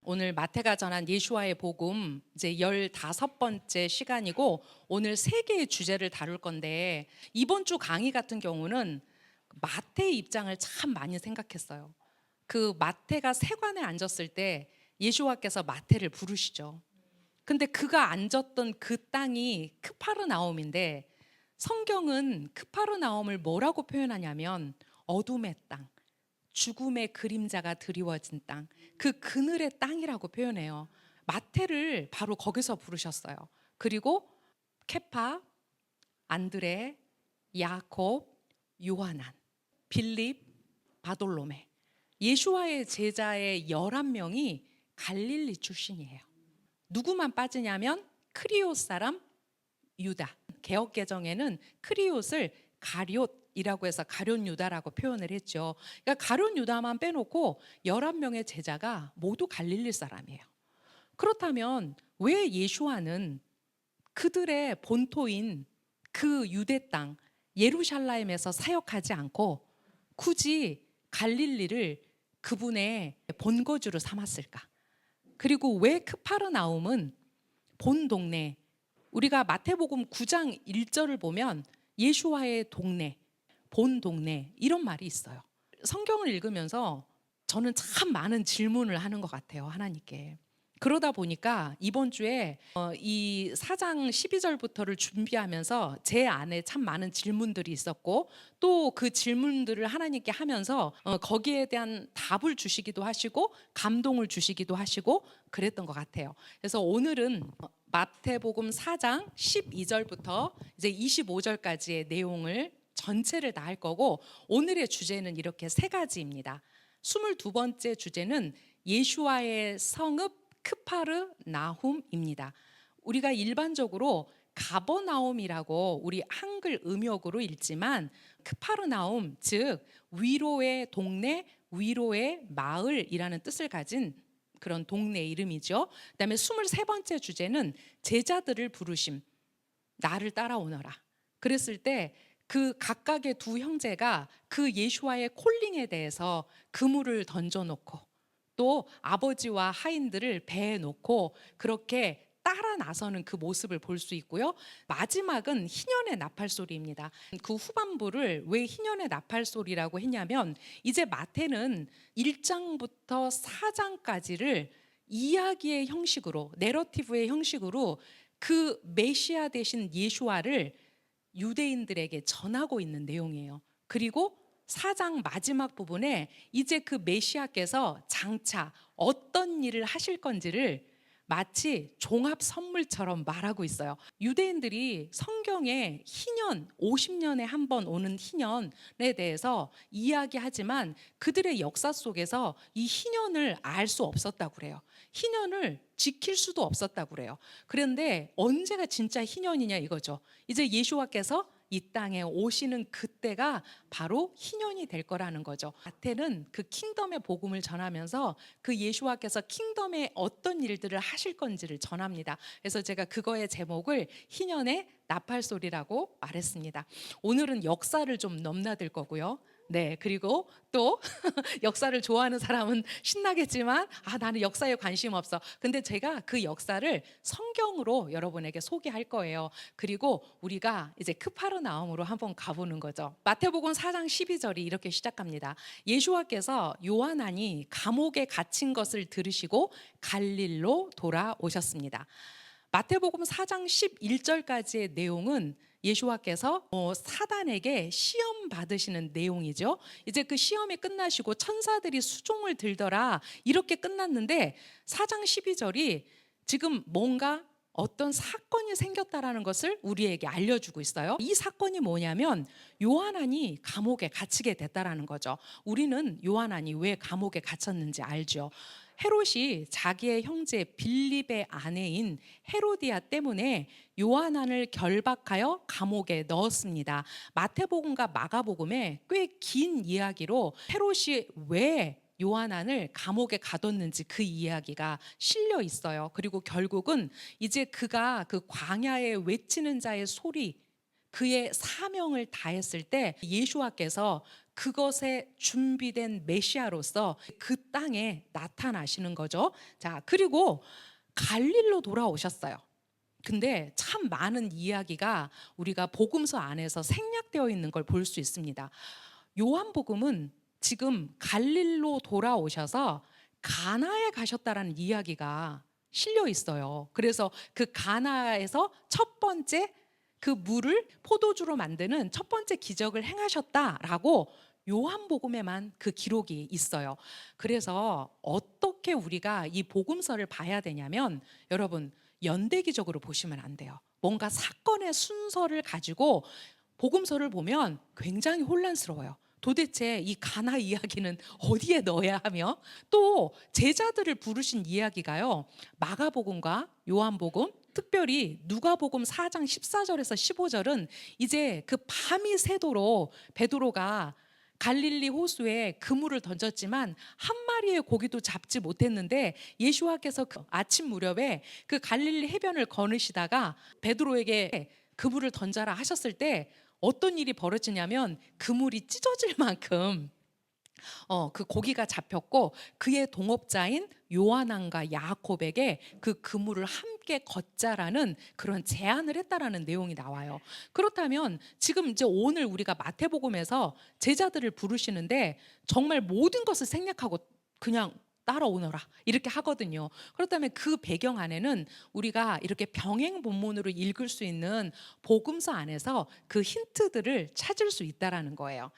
오늘 마태가 전한 예수와의 복음 이제 15번째 시간이고 오늘 세 개의 주제를 다룰 건데 이번 주 강의 같은 경우는 마태의 입장을 참 많이 생각했어요. 그 마태가 세관에 앉았을 때 예수와께서 마태를 부르시죠. 근데 그가 앉았던 그 땅이 크파르나움인데 성경은 크파르나움을 뭐라고 표현하냐면 어둠의 땅, 죽음의 그림자가 드리워진 땅, 그 그늘의 땅이라고 표현해요. 마태를 바로 거기서 부르셨어요. 그리고 케파, 안드레, 야곱, 요하난, 빌립, 바돌로메, 예수와의 제자의 11명이 갈릴리 출신이에요. 누구만 빠지냐면 크리옷 사람 유다. 개역 개정에는 크리옷을 가룟이라고 해서 가룟 유다라고 표현을 했죠. 그러니까 가룟 유다만 빼놓고 11명의 제자가 모두 갈릴리 사람이에요. 그렇다면 왜 예수와는 그들의 본토인 그 유대 땅 예루살렘에서 사역하지 않고 굳이 갈릴리를 그분의 본거지로 삼았을까? 그리고 왜 크파르나움은 본 동네, 우리가 마태복음 9장 1절을 보면 예수와의 동네, 본 동네 이런 말이 있어요. 성경을 읽으면서 저는 참 많은 질문을 하는 것 같아요, 하나님께. 그러다 보니까 이번 주에 이 4장 12절부터를 준비하면서 제 안에 참 많은 질문들이 있었고 또 그 질문들을 하나님께 하면서 거기에 대한 답을 주시기도 하시고 감동을 주시기도 하시고 그랬던 것 같아요. 그래서 오늘은 마태복음 4장 12절부터 이제 25절까지의 내용을 전체를 다 할 거고 오늘의 주제는 이렇게 세 가지입니다. 22번째 주제는 예수와의 성읍 크파르나훔입니다. 우리가 일반적으로 가버나움이라고 우리 한글 음역으로 읽지만 크파르나움, 즉 위로의 동네, 위로의 마을이라는 뜻을 가진 그런 동네 이름이죠. 그다음에 23번째 주제는 제자들을 부르심, 나를 따라오너라. 그랬을 때 그 각각의 두 형제가 그 예수와의 콜링에 대해서 그물을 던져놓고 또 아버지와 하인들을 배에 놓고 그렇게 따라 나서는 그 모습을 볼 수 있고요. 마지막은 희년의 나팔 소리입니다. 그 후반부를 왜 희년의 나팔 소리라고 했냐면 이제 마태는 1장부터 4장까지를 이야기의 형식으로, 내러티브의 형식으로 그 메시아 되신 예수와를 유대인들에게 전하고 있는 내용이에요. 그리고 4장 마지막 부분에 이제 그 메시아께서 장차 어떤 일을 하실 건지를 마치 종합 선물처럼 말하고 있어요. 유대인들이 성경에 희년, 50년에 한 번 오는 희년에 대해서 이야기하지만 그들의 역사 속에서 이 희년을 알 수 없었다고 그래요. 희년을 지킬 수도 없었다고 그래요. 그런데 언제가 진짜 희년이냐 이거죠. 이제 예수와께서 이 땅에 오시는 그때가 바로 희년이 될 거라는 거죠. 마태는 그 킹덤의 복음을 전하면서 그 예수와께서 킹덤에 어떤 일들을 하실 건지를 전합니다. 그래서 제가 그거의 제목을 희년의 나팔 소리라고 말했습니다. 오늘은 역사를 좀 넘나들 거고요. 네, 그리고 또 역사를 좋아하는 사람은 신나겠지만 나는 역사에 관심 없어. 근데 제가 그 역사를 성경으로 여러분에게 소개할 거예요. 그리고 우리가 이제 크파르나움으로 한번 가보는 거죠. 마태복음 4장 12절이 이렇게 시작합니다. 예수와께서 요한안이 감옥에 갇힌 것을 들으시고 갈릴로 돌아오셨습니다. 마태복음 4장 11절까지의 내용은 예수와께서 사단에게 시험 받으시는 내용이죠. 이제 그 시험이 끝나시고 천사들이 수종을 들더라 이렇게 끝났는데 4장 12절이 지금 뭔가 어떤 사건이 생겼다라는 것을 우리에게 알려주고 있어요. 이 사건이 뭐냐면 요한안이 감옥에 갇히게 됐다라는 거죠. 우리는 요한안이 왜 감옥에 갇혔는지 알죠. 헤롯이 자기의 형제 빌립의 아내인 헤로디아 때문에 요한안을 결박하여 감옥에 넣었습니다. 마태복음과 마가복음에 꽤 긴 이야기로 헤롯이 왜 요한안을 감옥에 가뒀는지 그 이야기가 실려 있어요. 그리고 결국은 이제 그가 그 광야에 외치는 자의 소리, 그의 사명을 다했을 때 예수와께서 그것에 준비된 메시아로서 그 땅에 나타나시는 거죠. 자, 그리고 갈릴로 돌아오셨어요. 근데 참 많은 이야기가 우리가 복음서 안에서 생략되어 있는 걸 볼 수 있습니다. 요한복음은 지금 갈릴로 돌아오셔서 가나에 가셨다라는 이야기가 실려 있어요. 그래서 그 가나에서 첫 번째 그 물을 포도주로 만드는 첫 번째 기적을 행하셨다라고 요한복음에만 그 기록이 있어요. 그래서 어떻게 우리가 이 복음서를 봐야 되냐면, 여러분, 연대기적으로 보시면 안 돼요. 뭔가 사건의 순서를 가지고 복음서를 보면 굉장히 혼란스러워요. 도대체 이 가나 이야기는 어디에 넣어야 하며, 또 제자들을 부르신 이야기가요, 마가복음과 요한복음, 특별히 누가복음 4장 14절에서 15절은 이제 그 밤이 새도록 베드로가 갈릴리 호수에 그물을 던졌지만 한 마리의 고기도 잡지 못했는데, 예수와께서 그 아침 무렵에 그 갈릴리 해변을 거느시다가 베드로에게 그물을 던져라 하셨을 때 어떤 일이 벌어지냐면, 그물이 찢어질 만큼 그 고기가 잡혔고, 그의 동업자인 요한왕과 야곱에게 그 그물을 함께 걷자라는 그런 제안을 했다라는 내용이 나와요. 그렇다면 지금 이제 오늘 우리가 마태복음에서 제자들을 부르시는데 정말 모든 것을 생략하고 그냥 따라오너라 이렇게 하거든요. 그렇다면 그 배경 안에는 우리가 이렇게 병행 본문으로 읽을 수 있는 복음서 안에서 그 힌트들을 찾을 수 있다라는 거예요.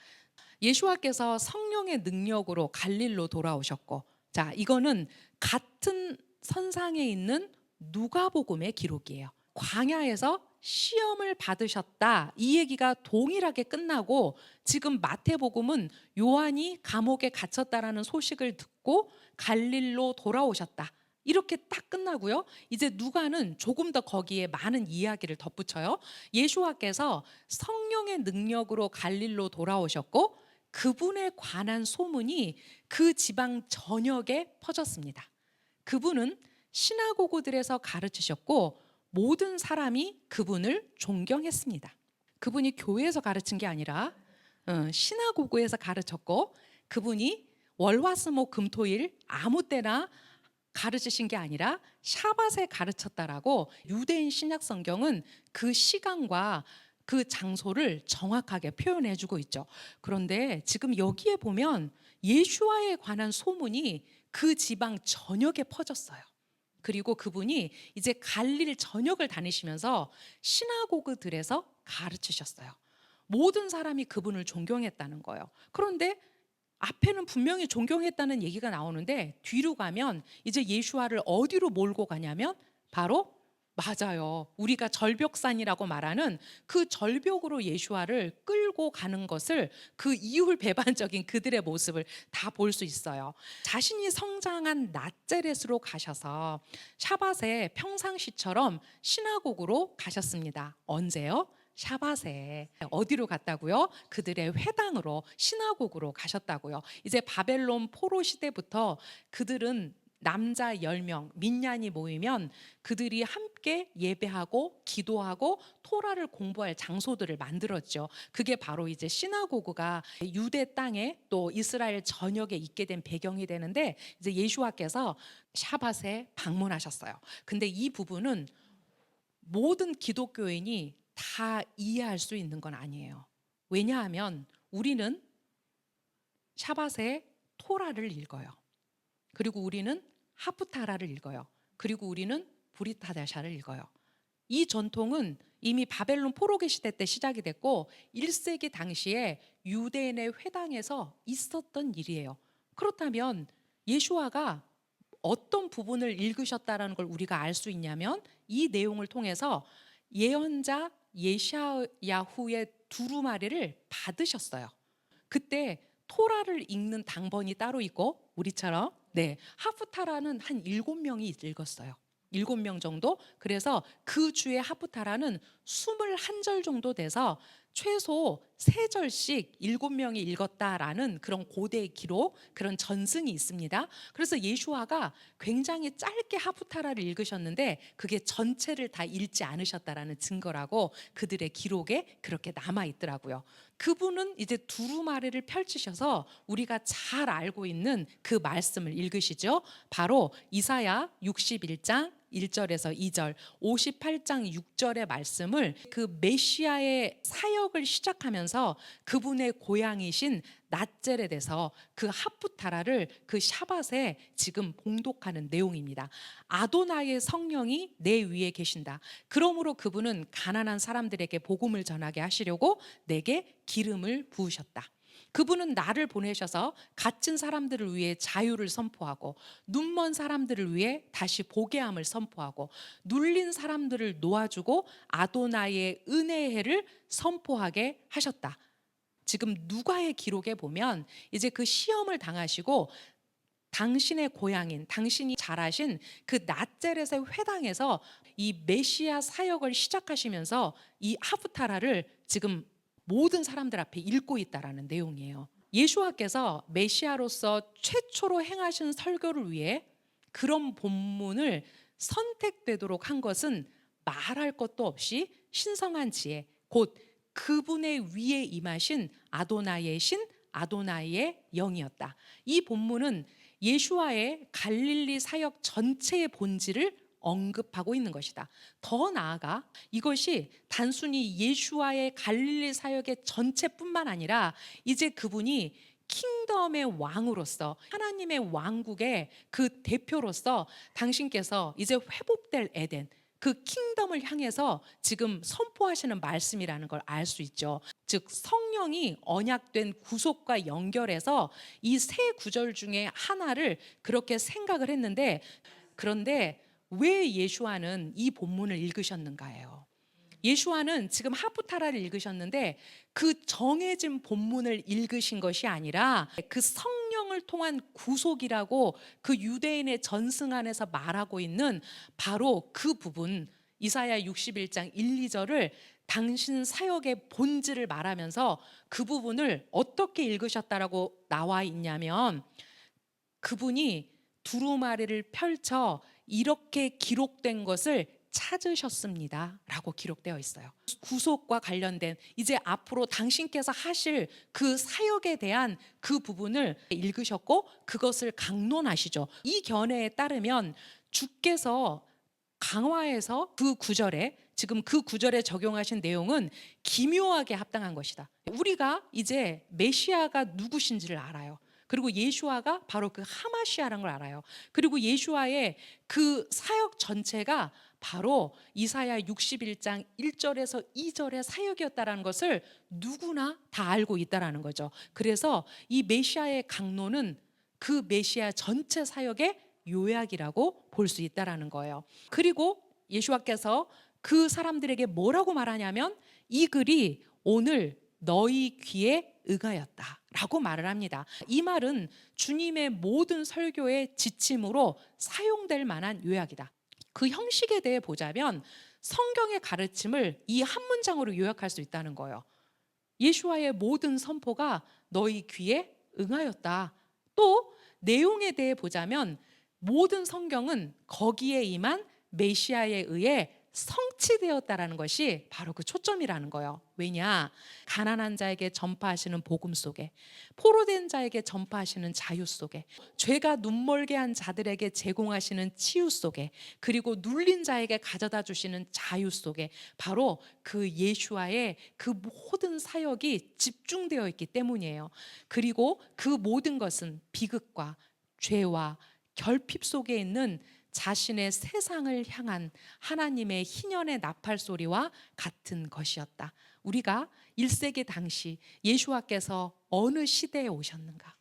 예수와께서 성령의 능력으로 갈릴로 돌아오셨고, 자, 이거는 같은 선상에 있는 누가복음의 기록이에요. 광야에서 시험을 받으셨다, 이 얘기가 동일하게 끝나고, 지금 마태복음은 요한이 감옥에 갇혔다라는 소식을 듣고 갈릴로 돌아오셨다, 이렇게 딱 끝나고요. 이제 누가는 조금 더 거기에 많은 이야기를 덧붙여요. 예수와께서 성령의 능력으로 갈릴로 돌아오셨고, 그분에 관한 소문이 그 지방 전역에 퍼졌습니다. 그분은 시나고그들에서 가르치셨고 모든 사람이 그분을 존경했습니다. 그분이 교회에서 가르친 게 아니라 시나고그에서 가르쳤고, 그분이 월화수목 금토일 아무 때나 가르치신 게 아니라 샤밧에 가르쳤다라고 유대인 신약 성경은 그 시간과 그 장소를 정확하게 표현해 주고 있죠. 그런데 지금 여기에 보면 예수와에 관한 소문이 그 지방 전역에 퍼졌어요. 그리고 그분이 이제 갈릴 전역을 다니시면서 시나고그들에서 가르치셨어요. 모든 사람이 그분을 존경했다는 거예요. 그런데 앞에는 분명히 존경했다는 얘기가 나오는데 뒤로 가면 이제 예수와를 어디로 몰고 가냐면 바로, 맞아요, 우리가 절벽산이라고 말하는 그 절벽으로 예수와를 끌고 가는 것을, 그 이율배반적인 그들의 모습을 다 볼 수 있어요. 자신이 성장한 나자렛으로 가셔서 샤밧에 평상시처럼 시나고그로 가셨습니다. 언제요? 샤밧에. 어디로 갔다고요? 그들의 회당으로, 시나고그로 가셨다고요. 이제 바벨론 포로 시대부터 그들은 남자 10명 민얀이 모이면 그들이 함께 예배하고 기도하고 토라를 공부할 장소들을 만들었죠. 그게 바로 이제 시나고그가 유대 땅에 또 이스라엘 전역에 있게 된 배경이 되는데, 이제 예수와께서 샤밧에 방문하셨어요. 근데 이 부분은 모든 기독교인이 다 이해할 수 있는 건 아니에요. 왜냐하면 우리는 샤밧에 토라를 읽어요. 그리고 우리는 하프타라를 읽어요. 그리고 우리는 브리타다샤를 읽어요. 이 전통은 이미 바벨론 포로기 시대 때 시작이 됐고 1세기 당시에 유대인의 회당에서 있었던 일이에요. 그렇다면 예수와가 어떤 부분을 읽으셨다라는 걸 우리가 알 수 있냐면, 이 내용을 통해서 예언자 예샤야후의 두루마리를 받으셨어요. 그때 토라를 읽는 당번이 따로 있고, 우리처럼 하프타라는 한 7명이 읽었어요. 7명 정도. 그래서 그 주의 하프타라는 21절 정도 돼서 최소 3절씩 7명이 읽었다라는 그런 고대 기록, 그런 전승이 있습니다. 그래서 예수아가 굉장히 짧게 하프타라를 읽으셨는데 그게 전체를 다 읽지 않으셨다라는 증거라고 그들의 기록에 그렇게 남아 있더라고요. 그분은 이제 두루마리를 펼치셔서 우리가 잘 알고 있는 그 말씀을 읽으시죠. 바로 이사야 61장 1절에서 2절, 58장 6절의 말씀을 그 메시아의 사역을 시작하면서 그분의 고향이신 낫제렛에서 그 하프타라를 그 샤밧에 지금 봉독하는 내용입니다. 아도나의 성령이 내 위에 계신다. 그러므로 그분은 가난한 사람들에게 복음을 전하게 하시려고 내게 기름을 부으셨다. 그분은 나를 보내셔서 갇힌 사람들을 위해 자유를 선포하고 눈먼 사람들을 위해 다시 보게 함을 선포하고 눌린 사람들을 놓아주고 아도나의 은혜의 해를 선포하게 하셨다. 지금 누가의 기록에 보면 이제 그 시험을 당하시고 당신의 고향인, 당신이 잘하신 그 낫제렛의 회당에서 이 메시아 사역을 시작하시면서 이 하프타라를 지금 모든 사람들 앞에 읽고 있다라는 내용이에요. 예수와께서 메시아로서 최초로 행하신 설교를 위해 그런 본문을 선택되도록 한 것은 말할 것도 없이 신성한 지혜, 곧 그분의 위에 임하신 아도나이의 신, 아도나이의 영이었다. 이 본문은 예수와의 갈릴리 사역 전체의 본질을 언급하고 있는 것이다. 더 나아가 이것이 단순히 예수와의 갈릴리 사역의 전체뿐만 아니라 이제 그분이 킹덤의 왕으로서 하나님의 왕국의 그 대표로서 당신께서 이제 회복될 에덴, 그 킹덤을 향해서 지금 선포하시는 말씀이라는 걸 알 수 있죠. 즉 성령이 언약된 구속과 연결해서 이 세 구절 중에 하나를 그렇게 생각을 했는데, 그런데 왜 예수와는 이 본문을 읽으셨는가예요. 예수와는 지금 하프타라를 읽으셨는데 그 정해진 본문을 읽으신 것이 아니라 그 성령을 통한 구속이라고 그 유대인의 전승 안에서 말하고 있는 바로 그 부분, 이사야 61장 1, 2절을 당신 사역의 본질을 말하면서 그 부분을 어떻게 읽으셨다라고 나와 있냐면, 그분이 두루마리를 펼쳐 이렇게 기록된 것을 찾으셨습니다 라고 기록되어 있어요. 구속과 관련된 이제 앞으로 당신께서 하실 그 사역에 대한 그 부분을 읽으셨고 그것을 강론하시죠. 이 견해에 따르면 주께서 강화해서 그 구절에, 지금 그 구절에 적용하신 내용은 기묘하게 합당한 것이다. 우리가 이제 메시아가 누구신지를 알아요. 그리고 예수아가 바로 그 하마시아라는 걸 알아요. 그리고 예수아의 그 사역 전체가 바로 이사야 61장 1절에서 2절의 사역이었다라는 것을 누구나 다 알고 있다라는 거죠. 그래서 이 메시아의 강론은 그 메시아 전체 사역의 요약이라고 볼 수 있다라는 거예요. 그리고 예수와께서 그 사람들에게 뭐라고 말하냐면 이 글이 오늘 너희 귀에 응하였다라고 말을 합니다. 이 말은 주님의 모든 설교의 지침으로 사용될 만한 요약이다. 그 형식에 대해 보자면 성경의 가르침을 이 한 문장으로 요약할 수 있다는 거예요. 예수와의 모든 선포가 너희 귀에 응하였다. 또 내용에 대해 보자면 모든 성경은 거기에 임한 메시아에 의해 성취되었다라는 것이 바로 그 초점이라는 거예요. 왜냐? 가난한 자에게 전파하시는 복음 속에, 포로된 자에게 전파하시는 자유 속에, 죄가 눈멀게 한 자들에게 제공하시는 치유 속에, 그리고 눌린 자에게 가져다 주시는 자유 속에 바로 그 예수와의 그 모든 사역이 집중되어 있기 때문이에요. 그리고 그 모든 것은 비극과 죄와 결핍 속에 있는 자신의 세상을 향한 하나님의 희년의 나팔 소리와 같은 것이었다. 우리가 1세기 당시 예수와께서 어느 시대에 오셨는가?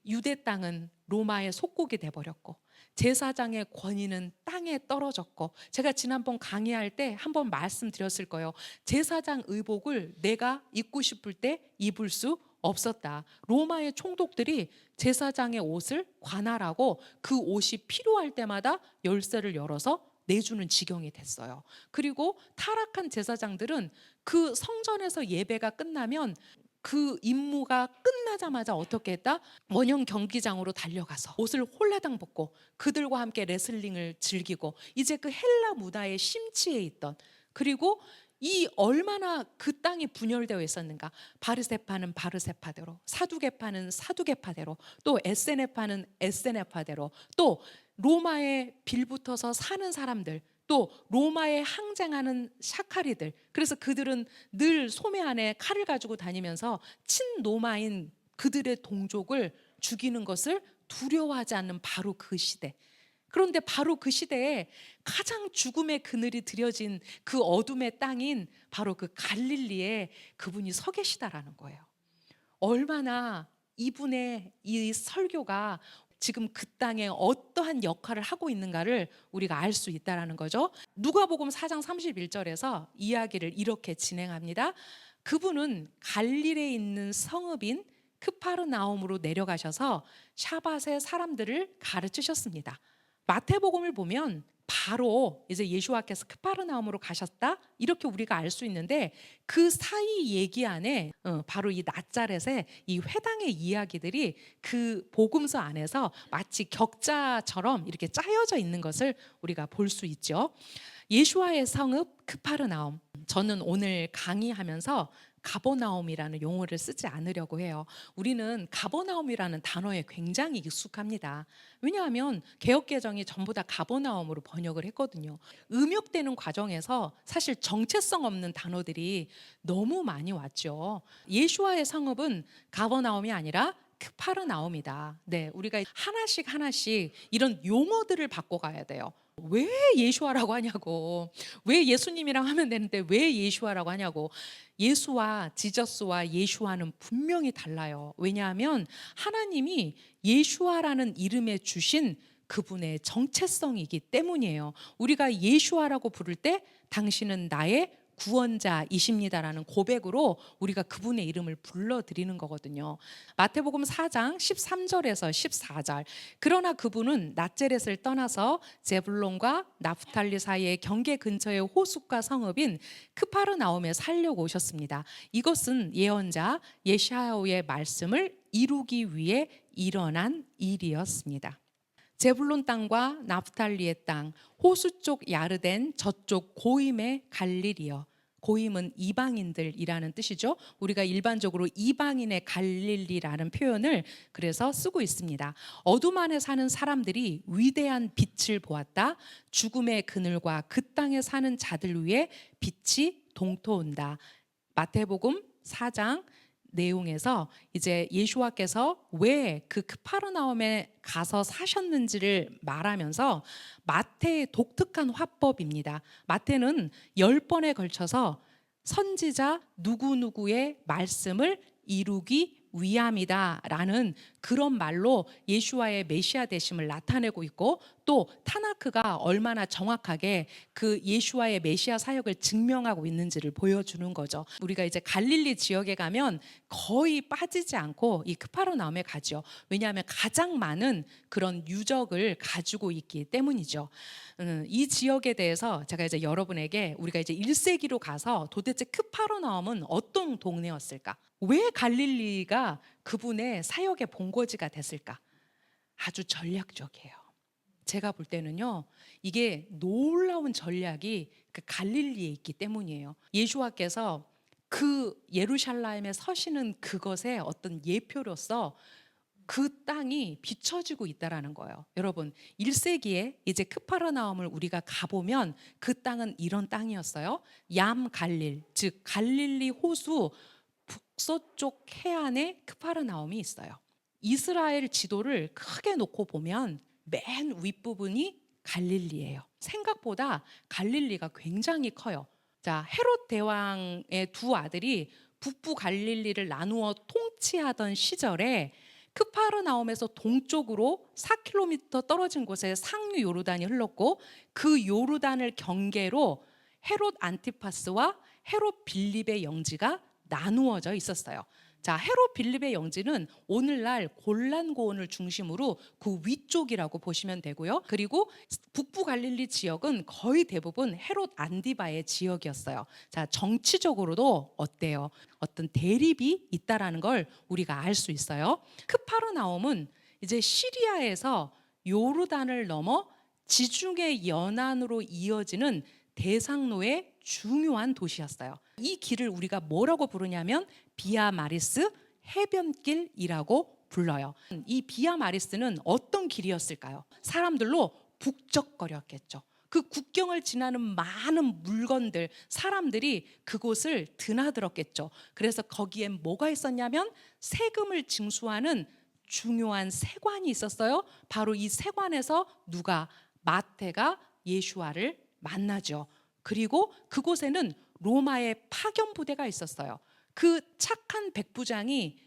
유대 땅은 로마의 속국이 돼버렸고 제사장의 권위는 땅에 떨어졌고, 제가 지난번 강의할 때 한번 말씀드렸을 거예요. 제사장 의복을 내가 입고 싶을 때 입을 수 없었다. 로마의 총독들이 제사장의 옷을 관할하고 그 옷이 필요할 때마다 열쇠를 열어서 내주는 지경이 됐어요. 그리고 타락한 제사장들은 그 성전에서 예배가 끝나면 그 임무가 끝나자마자 어떻게 했다? 원형 경기장으로 달려가서 옷을 홀라당 벗고 그들과 함께 레슬링을 즐기고 이제 그 헬라 문화의 심취해 있던, 그리고 이 얼마나 그 땅이 분열되어 있었는가. 바르세파는 바르세파대로, 사두개파는 사두개파대로, 또 에세네파는 에세네파대로, 또 로마에 빌붙어서 사는 사람들, 또 로마에 항쟁하는 샤카리들. 그래서 그들은 늘 소매 안에 칼을 가지고 다니면서 친로마인 그들의 동족을 죽이는 것을 두려워하지 않는 바로 그 시대. 그런데 바로 그 시대에 가장 죽음의 그늘이 들여진 그 어둠의 땅인 바로 그 갈릴리에 그분이 서 계시다라는 거예요. 얼마나 이분의 이 설교가 지금 그 땅에 어떠한 역할을 하고 있는가를 우리가 알 수 있다라는 거죠. 누가복음 4장 31절에서 이야기를 이렇게 진행합니다. 그분은 갈릴리에 있는 성읍인 크파르나움으로 내려가셔서 샤밧에 사람들을 가르치셨습니다. 마태복음을 보면 바로 이제 예수와께서 크파르나움으로 가셨다 이렇게 우리가 알 수 있는데, 그 사이 얘기 안에 바로 이 나자렛의 이 회당의 이야기들이 그 복음서 안에서 마치 격자처럼 이렇게 짜여져 있는 것을 우리가 볼 수 있죠. 예수와의 성읍 크파르나움, 저는 오늘 강의하면서 가버나움이라는 용어를 쓰지 않으려고 해요. 우리는 가버나움이라는 단어에 굉장히 익숙합니다. 왜냐하면 개역개정이 전부 다 가버나움으로 번역을 했거든요. 음역되는 과정에서 사실 정체성 없는 단어들이 너무 많이 왔죠. 예수와의 성읍은 가버나움이 아니라 크파르나움이다. 네, 우리가 하나씩 하나씩 이런 용어들을 바꿔가야 돼요. 왜 예수와라고 하냐고, 왜 예수님이랑 하면 되는데 왜 예수와라고 하냐고. 예수와 지저스와 예수와는 분명히 달라요. 왜냐하면 하나님이 예수와라는 이름에 주신 그분의 정체성이기 때문이에요. 우리가 예수와라고 부를 때 당신은 나의 구원자이십니다라는 고백으로 우리가 그분의 이름을 불러드리는 거거든요. 마태복음 4장 13절에서 14절. 그러나 그분은 나제렛을 떠나서 제불론과 나프탈리 사이의 경계 근처의 호숫가 성읍인 크파르나움에 살려고 오셨습니다. 이것은 예언자 예샤야의 말씀을 이루기 위해 일어난 일이었습니다. 제불론 땅과 나프탈리의 땅, 호수 쪽 야르덴, 저쪽 고임의 갈릴리여. 고임은 이방인들이라는 뜻이죠. 우리가 일반적으로 이방인의 갈릴리라는 표현을 그래서 쓰고 있습니다. 어둠 안에 사는 사람들이 위대한 빛을 보았다. 죽음의 그늘과 그 땅에 사는 자들 위에 빛이 동토온다. 마태복음 4장 내용에서 이제 예수와께서 왜 그 크파르나움에 가서 사셨는지를 말하면서, 마태의 독특한 화법입니다. 마태는 10번에 걸쳐서 선지자 누구누구의 말씀을 이루기 위함이다 라는 그런 말로 예수와의 메시아 되심을 나타내고 있고, 또 타나크가 얼마나 정확하게 그 예수와의 메시아 사역을 증명하고 있는지를 보여주는 거죠. 우리가 이제 갈릴리 지역에 가면 거의 빠지지 않고 이 크파르나움에 가죠. 왜냐하면 가장 많은 그런 유적을 가지고 있기 때문이죠. 이 지역에 대해서 제가 이제 여러분에게, 우리가 이제 1세기로 가서 도대체 크파르나움은 어떤 동네였을까? 왜 갈릴리가 그분의 사역의 본거지가 됐을까? 아주 전략적이에요. 제가 볼 때는요, 이게 놀라운 전략이 그 갈릴리에 있기 때문이에요. 예수와께서 그 예루살렘에 서시는 그것의 어떤 예표로서 그 땅이 비춰지고 있다라는 거예요. 여러분, 1세기에 이제 크파르나움을 우리가 가보면 그 땅은 이런 땅이었어요. 얌 갈릴, 즉 갈릴리 호수 북서쪽 해안에 크파르나움이 있어요. 이스라엘 지도를 크게 놓고 보면 맨 윗부분이 갈릴리예요. 생각보다 갈릴리가 굉장히 커요. 자, 헤롯 대왕의 두 아들이 북부 갈릴리를 나누어 통치하던 시절에 크파르나움에서 동쪽으로 4km 떨어진 곳에 상류 요르단이 흘렀고, 그 요르단을 경계로 헤롯 안티파스와 헤롯 빌립의 영지가 나누어져 있었어요. 자, 헤롯 빌립의 영지는 오늘날 골란고원을 중심으로 그 위쪽이라고 보시면 되고요. 그리고 북부 갈릴리 지역은 거의 대부분 헤롯 안디바의 지역이었어요. 자, 정치적으로도 어때요? 어떤 대립이 있다라는 걸 우리가 알 수 있어요. 크파르나움은 이제 시리아에서 요르단을 넘어 지중해 연안으로 이어지는 대상로의 중요한 도시였어요. 이 길을 우리가 뭐라고 부르냐면 비아 마리스 해변길이라고 불러요. 이 비아 마리스는 어떤 길이었을까요? 사람들로 북적거렸겠죠. 그 국경을 지나는 많은 물건들, 사람들이 그곳을 드나들었겠죠. 그래서 거기엔 뭐가 있었냐면 세금을 징수하는 중요한 세관이 있었어요. 바로 이 세관에서 누가 마태가 예수와를 만나죠. 그리고 그곳에는 로마의 파견 부대가 있었어요. 그 착한 백부장이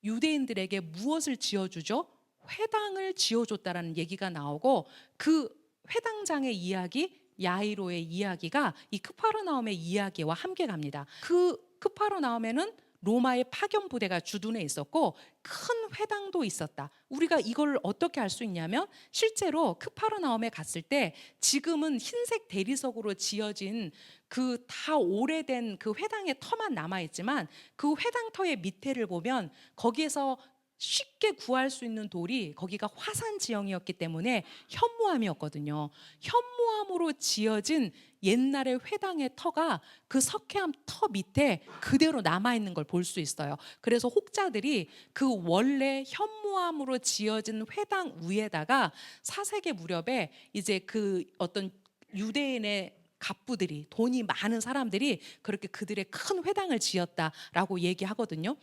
유대인들에게 무엇을 지어주죠? 회당을 지어줬다라는 얘기가 나오고 그 회당장의 이야기, 야이로의 이야기가 이 크파르나움의 이야기와 함께 갑니다. 그 크파르나움에는 로마의 파견 부대가 주둔해 있었고 큰 회당도 있었다. 우리가 이걸 어떻게 알 수 있냐면 실제로 크파르나움에 갔을 때 지금은 흰색 대리석으로 지어진 그 다 오래된 그 회당의 터만 남아 있지만 그 회당터의 밑에를 보면 거기에서 쉽게 구할 수 있는 돌이 거기가 화산 지형이었기 때문에 현무암이었거든요. 현무암으로 지어진 옛날의 회당의 터가 그 석회암 터 밑에 그대로 남아 있는 걸 볼 수 있어요. 그래서 혹자들이 그 원래 현무암으로 지어진 회당 위에다가 4세기 무렵에 이제 그 어떤 유대인의 갑부들이 돈이 많은 사람들이 그렇게 그들의 큰 회당을 지었다라고 얘기하거든요.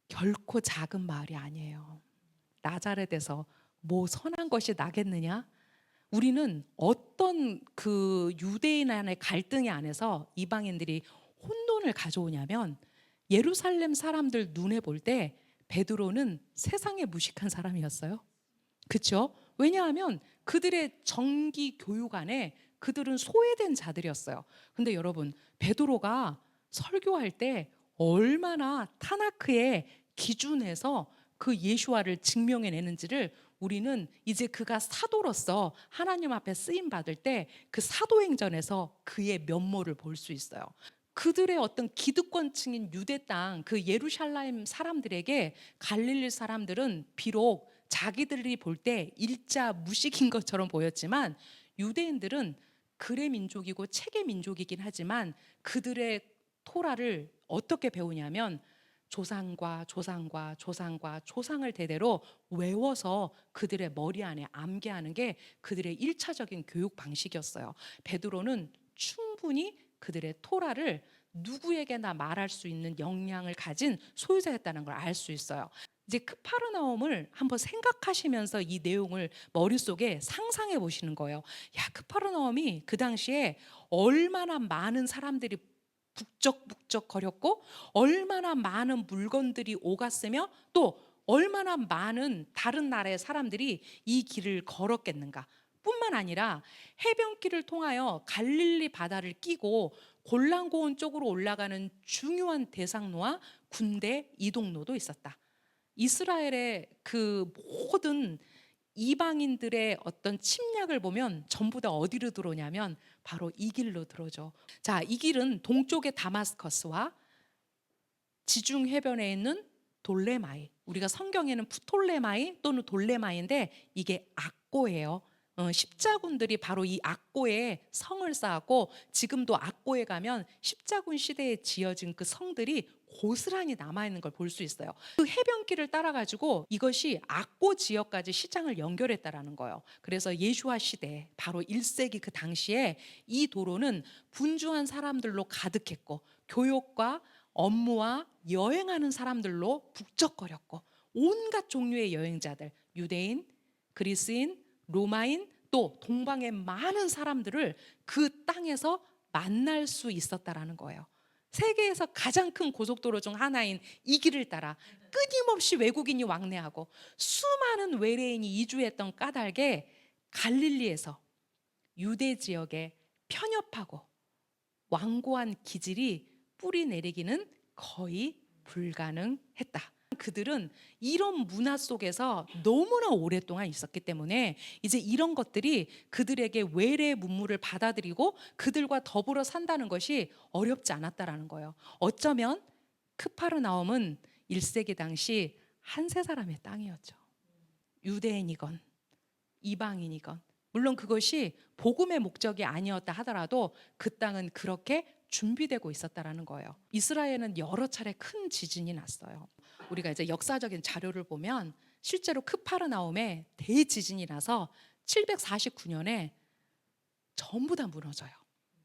결코 작은 마을이 아니에요. 나자렛에서 뭐 선한 것이 나겠느냐? 우리는 어떤 그 유대인간의 갈등의 안에서 이방인들이 혼돈을 가져오냐면 예루살렘 사람들 눈에 볼 때 베드로는 세상에 무식한 사람이었어요. 그렇죠? 왜냐하면 그들의 정기 교육 안에 그들은 소외된 자들이었어요. 근데 여러분, 베드로가 설교할 때 얼마나 타나크의 기준에서 그 예수와를 증명해내는지를 우리는 이제 그가 사도로서 하나님 앞에 쓰임 받을 때 그 사도행전에서 그의 면모를 볼 수 있어요. 그들의 어떤 기득권층인 유대 땅, 그 예루살렘 사람들에게 갈릴리 사람들은 비록 자기들이 볼 때 일자 무식인 것처럼 보였지만 유대인들은 글의 민족이고 책의 민족이긴 하지만 그들의 토라를 어떻게 배우냐면 조상과 조상과 조상과 조상을 대대로 외워서 그들의 머리 안에 암기하는 게 그들의 일차적인 교육 방식이었어요. 베드로는 충분히 그들의 토라를 누구에게나 말할 수 있는 역량을 가진 소유자였다는 걸 알 수 있어요. 이제 크파르나움을 한번 생각하시면서 이 내용을 머릿속에 상상해 보시는 거예요. 야, 크파르나움이 그 당시에 얼마나 많은 사람들이 북적북적 거렸고 얼마나 많은 물건들이 오갔으며 또 얼마나 많은 다른 나라의 사람들이 이 길을 걸었겠는가. 뿐만 아니라 해변길을 통하여 갈릴리 바다를 끼고 골란고원 쪽으로 올라가는 중요한 대상로와 군대 이동로도 있었다. 이스라엘의 그 모든 이방인들의 어떤 침략을 보면 전부 다 어디로 들어오냐면 바로 이 길로 들어오죠. 자, 이 길은 동쪽의 다마스커스와 지중 해변에 있는 돌레마이, 우리가 성경에는 프톨레마이 또는 돌레마이인데 이게 악고예요. 십자군들이 바로 이 악고에 성을 쌓았고 지금도 악고에 가면 십자군 시대에 지어진 그 성들이 고스란히 남아있는 걸 볼 수 있어요. 그 해변길을 따라가지고 이것이 악고 지역까지 시장을 연결했다라는 거예요. 그래서 예수와 시대 바로 1세기 그 당시에 이 도로는 분주한 사람들로 가득했고 교역과 업무와 여행하는 사람들로 북적거렸고 온갖 종류의 여행자들, 유대인, 그리스인, 로마인 또 동방의 많은 사람들을 그 땅에서 만날 수 있었다라는 거예요. 세계에서 가장 큰 고속도로 중 하나인 이 길을 따라 끊임없이 외국인이 왕래하고 수많은 외래인이 이주했던 까닭에 갈릴리에서 유대 지역에 편협하고 완고한 기질이 뿌리 내리기는 거의 불가능했다. 그들은 이런 문화 속에서 너무나 오랫동안 있었기 때문에 이제 이런 것들이 그들에게 외래의 문물을 받아들이고 그들과 더불어 산다는 것이 어렵지 않았다라는 거예요. 어쩌면 크파르나움은 1세기 당시 한세 사람의 땅이었죠. 유대인이건 이방인이건, 물론 그것이 복음의 목적이 아니었다 하더라도 그 땅은 그렇게 준비되고 있었다라는 거예요. 이스라엘은 여러 차례 큰 지진이 났어요. 우리가 이제 역사적인 자료를 보면 실제로 크파르나움에 대지진이 나서 749년에 전부 다 무너져요.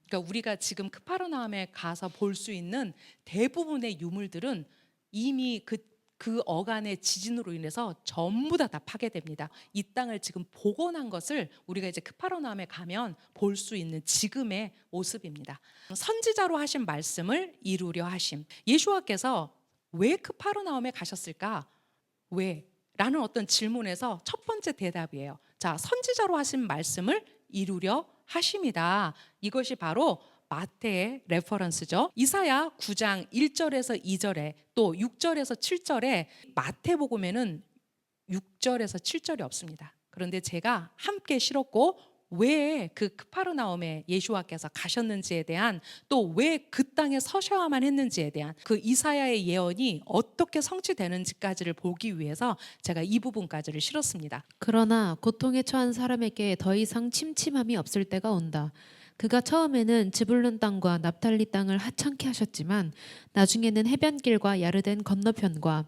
그러니까 우리가 지금 크파르나움에 가서 볼 수 있는 대부분의 유물들은 이미 그 어간의 지진으로 인해서 전부 다 파괴됩니다. 이 땅을 지금 복원한 것을 우리가 이제 크파르나움에 가면 볼 수 있는 지금의 모습입니다. 선지자로 하신 말씀을 이루려 하심. 예수와께서 왜 크파르나움에 가셨을까? 왜? 라는 어떤 질문에서 첫 번째 대답이에요. 자, 선지자로 하신 말씀을 이루려 하심이다. 이것이 바로 마태의 레퍼런스죠. 이사야 9장 1절에서 2절에 또 6절에서 7절에 마태복음에는 6절에서 7절이 없습니다. 그런데 제가 함께 실었고 왜 그 크파르나움에 예수와께서 가셨는지에 대한, 또 왜 그 땅에 서셔야만 했는지에 대한 그 이사야의 예언이 어떻게 성취되는지까지를 보기 위해서 제가 이 부분까지를 실었습니다. 그러나 고통에 처한 사람에게 더 이상 침침함이 없을 때가 온다. 그가 처음에는 지불룬 땅과 납달리 땅을 하찮게 하셨지만 나중에는 해변길과 야르덴 건너편과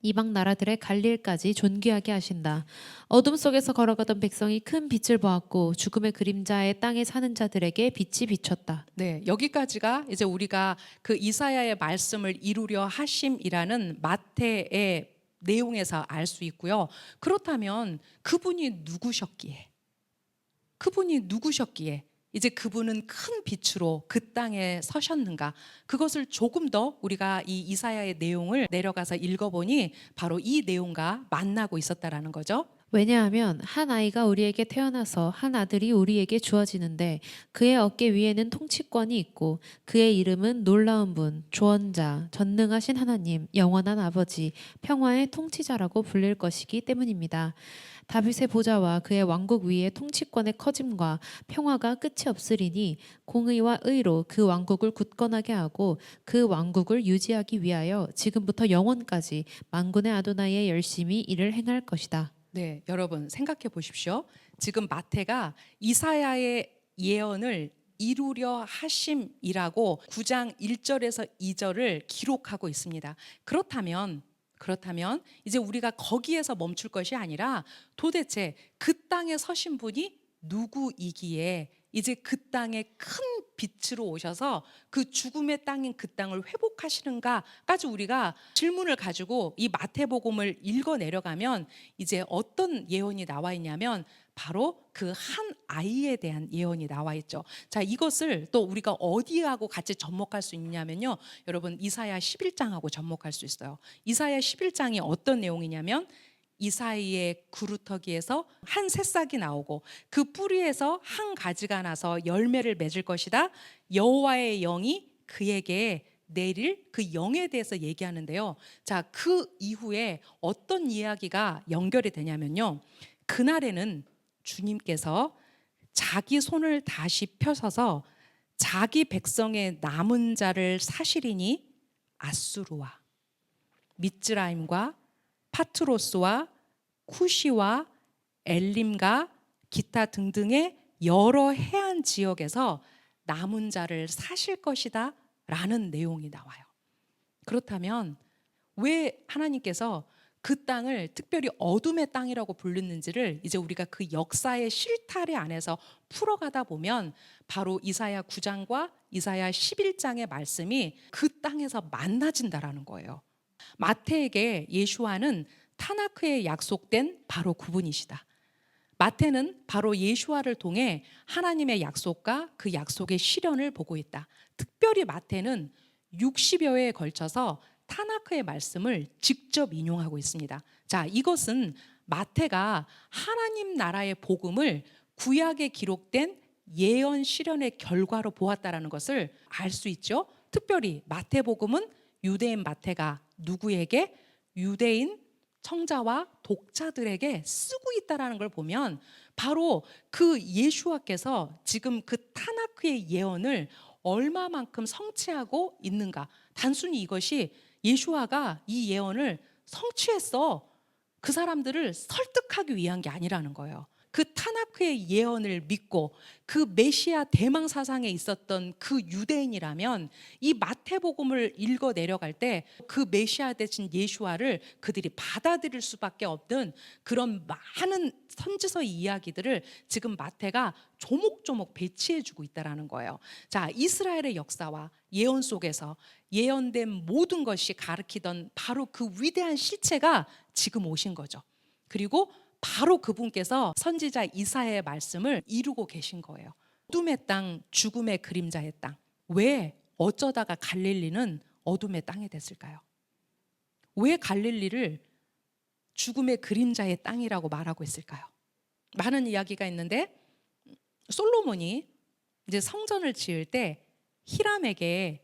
이방 나라들의 갈릴까지 존귀하게 하신다. 어둠 속에서 걸어가던 백성이 큰 빛을 보았고 죽음의 그림자의 땅에 사는 자들에게 빛이 비쳤다. 네, 여기까지가 이제 우리가 그 이사야의 말씀을 이루려 하심이라는 마태의 내용에서 알 수 있고요. 그렇다면 그분이 누구셨기에? 이제 그분은 큰 빛으로 그 땅에 서셨는가? 그것을 조금 더 우리가 이 이사야의 내용을 내려가서 읽어보니 바로 이 내용과 만나고 있었다라는 거죠. 왜냐하면 한 아이가 우리에게 태어나서 한 아들이 우리에게 주어지는데 그의 어깨 위에는 통치권이 있고 그의 이름은 놀라운 분, 조언자, 전능하신 하나님, 영원한 아버지, 평화의 통치자라고 불릴 것이기 때문입니다. 다윗의 보좌와 그의 왕국 위에 통치권의 커짐과 평화가 끝이 없으리니 공의와 의로 그 왕국을 굳건하게 하고 그 왕국을 유지하기 위하여 지금부터 영원까지 만군의 아도나이의 열심히 일을 행할 것이다. 네, 여러분 생각해 보십시오. 지금 마태가 이사야의 예언을 이루려 하심이라고 9장 1절에서 2절을 기록하고 있습니다. 그렇다면 이제 우리가 거기에서 멈출 것이 아니라 도대체 그 땅에 서신 분이 누구이기에 이제 그 땅에 큰 빛으로 오셔서 그 죽음의 땅인 그 땅을 회복하시는가까지 우리가 질문을 가지고 이 마태복음을 읽어 내려가면 이제 어떤 예언이 나와 있냐면 바로 그 한 아이에 대한 예언이 나와 있죠. 자, 이것을 또 우리가 어디하고 같이 접목할 수 있냐면요, 여러분 이사야 11장하고 접목할 수 있어요. 이사야 11장이 어떤 내용이냐면 이사이의 구루터기에서 한 새싹이 나오고 그 뿌리에서 한 가지가 나서 열매를 맺을 것이다. 여호와의 영이 그에게 내릴 그 영에 대해서 얘기하는데요. 자, 그 이후에 어떤 이야기가 연결이 되냐면요, 그날에는 주님께서 자기 손을 다시 펴서서 자기 백성의 남은 자를 사시리니 아수르와 미츠라임과 파트로스와 쿠시와 엘림과 기타 등등의 여러 해안 지역에서 남은 자를 사실 것이다 라는 내용이 나와요. 그렇다면 왜 하나님께서 그 땅을 특별히 어둠의 땅이라고 불렀는지를 이제 우리가 그 역사의 실타래 안에서 풀어가다 보면 바로 이사야 9장과 이사야 11장의 말씀이 그 땅에서 만나진다라는 거예요. 마태에게 예수와는 타나크에 약속된 바로 그분이시다. 마태는 바로 예수와를 통해 하나님의 약속과 그 약속의 실현을 보고 있다. 특별히 마태는 60여 회에 걸쳐서 타나크의 말씀을 직접 인용하고 있습니다. 자, 이것은 마태가 하나님 나라의 복음을 구약에 기록된 예언 실현의 결과로 보았다라는 것을 알 수 있죠. 특별히 마태복음은 유대인 마태가 누구에게? 유대인 청자와 독자들에게 쓰고 있다라는 걸 보면 바로 그 예수와께서 지금 그 타나크의 예언을 얼마만큼 성취하고 있는가. 단순히 이것이 예수와가 이 예언을 성취했어, 그 사람들을 설득하기 위한 게 아니라는 거예요. 그 타나크의 예언을 믿고 그 메시아 대망 사상에 있었던 그 유대인이라면 이 마태복음을 읽어 내려갈 때 그 메시아 대신 예수와를 그들이 받아들일 수밖에 없는 그런 많은 선지서 이야기들을 지금 마태가 조목조목 배치해 주고 있다라는 거예요. 자, 이스라엘의 역사와 예언 속에서 예언된 모든 것이 가리키던 바로 그 위대한 실체가 지금 오신 거죠. 그리고 바로 그분께서 선지자 이사야의 말씀을 이루고 계신 거예요. 어둠의 땅, 죽음의 그림자의 땅. 왜 어쩌다가 갈릴리는 어둠의 땅이 됐을까요? 왜 갈릴리를 죽음의 그림자의 땅이라고 말하고 있을까요? 많은 이야기가 있는데 솔로몬이 이제 성전을 지을 때 히람에게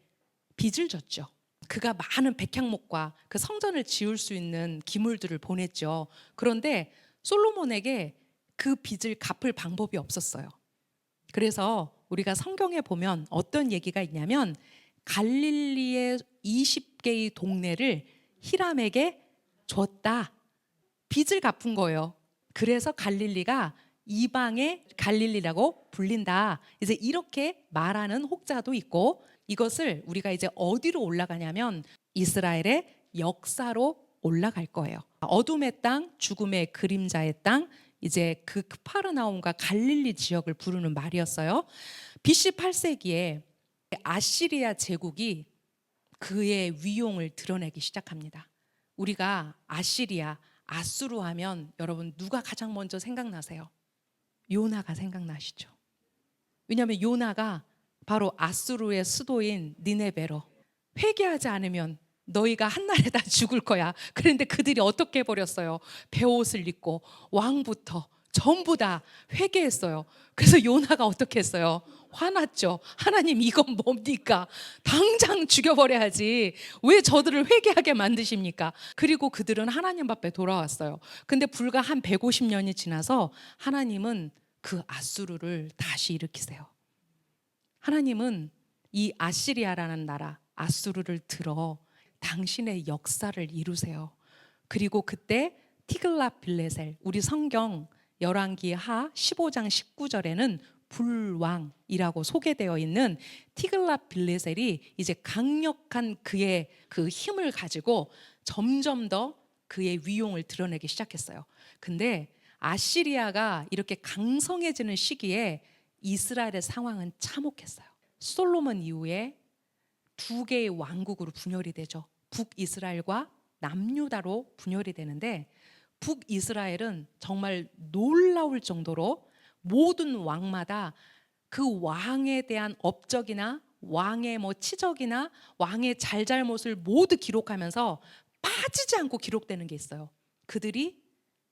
빚을 졌죠. 그가 많은 백향목과 그 성전을 지을 수 있는 기물들을 보냈죠. 그런데 솔로몬에게 그 빚을 갚을 방법이 없었어요. 그래서 우리가 성경에 보면 어떤 얘기가 있냐면 갈릴리의 20개의 동네를 히람에게 줬다. 빚을 갚은 거예요. 그래서 갈릴리가 이방의 갈릴리라고 불린다. 이제 이렇게 말하는 혹자도 있고, 이것을 우리가 이제 어디로 올라가냐면 이스라엘의 역사로 올라갈 거예요. 어둠의 땅, 죽음의 그림자의 땅, 이제 그 크파르나움과 갈릴리 지역을 부르는 말이었어요. BC 8세기에 아시리아 제국이 그의 위용을 드러내기 시작합니다. 우리가 아시리아, 아수르 하면 여러분 누가 가장 먼저 생각나세요? 요나가 생각나시죠? 왜냐하면 요나가 바로 아수르의 수도인 니네베로 회개하지 않으면 너희가 한날에 다 죽을 거야. 그런데 그들이 어떻게 해버렸어요? 베옷을 입고 왕부터 전부 다 회개했어요. 그래서 요나가 어떻게 했어요? 화났죠. 하나님, 이건 뭡니까? 당장 죽여버려야지. 왜 저들을 회개하게 만드십니까? 그리고 그들은 하나님 앞에 돌아왔어요. 근데 불과 한 150년이 지나서 하나님은 그 아수르를 다시 일으키세요. 하나님은 이 아시리아라는 나라 아수르를 들어 당신의 역사를 이루세요. 그리고 그때 티글랏빌레셀, 우리 성경 열왕기 하 15장 19절에는 불왕이라고 소개되어 있는 티글랏빌레셀이 이제 강력한 그의 그 힘을 가지고 점점 더 그의 위용을 드러내기 시작했어요. 근데 아시리아가 이렇게 강성해지는 시기에 이스라엘의 상황은 참혹했어요. 솔로몬 이후에 두 개의 왕국으로 분열이 되죠. 북이스라엘과 남유다로 분열이 되는데, 북이스라엘은 정말 놀라울 정도로 모든 왕마다 그 왕에 대한 업적이나 왕의 치적이나 왕의 잘잘못을 모두 기록하면서 빠지지 않고 기록되는 게 있어요. 그들이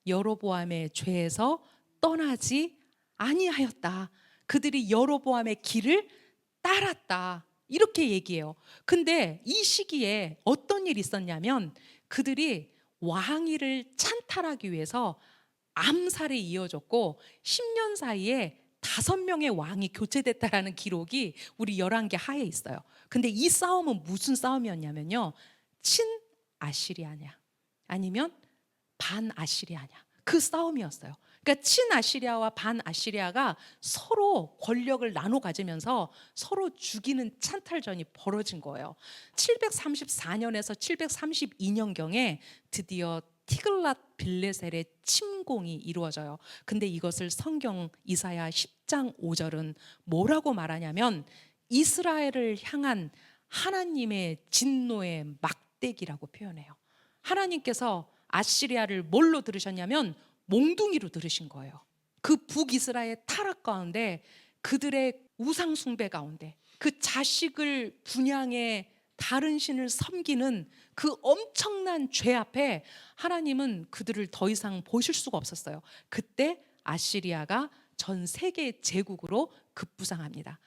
여로보암의 죄에서 떠나지 아니하였다. 그들이 여로보암의 길을 따랐다. 이렇게 얘기해요. 근데 이 시기에 어떤 일이 있었냐면 그들이 왕위를 찬탈하기 위해서 암살이 이어졌고 10년 사이에 5명의 왕이 교체됐다라는 기록이 우리 열왕기 하에 있어요. 근데 이 싸움은 무슨 싸움이었냐면요, 친 아시리아냐 아니면 반 아시리아냐, 그 싸움이었어요. 그러니까 친아시리아와 반아시리아가 서로 권력을 나눠 가지면서 서로 죽이는 찬탈전이 벌어진 거예요. 734년에서 732년경에 드디어 티글랏빌레셀의 침공이 이루어져요. 근데 이것을 성경 이사야 10장 5절은 뭐라고 말하냐면 이스라엘을 향한 하나님의 진노의 막대기라고 표현해요. 하나님께서 아시리아를 뭘로 들으셨냐면 몽둥이로 들으신 거예요. 그 북이스라엘 타락 가운데, 그들의 우상 숭배 가운데, 그 자식을 분양해 다른 신을 섬기는 그 엄청난 죄 앞에 하나님은 그들을 더 이상 보실 수가 없었어요. 그때 아시리아가 전 세계 제국으로 급부상합니다.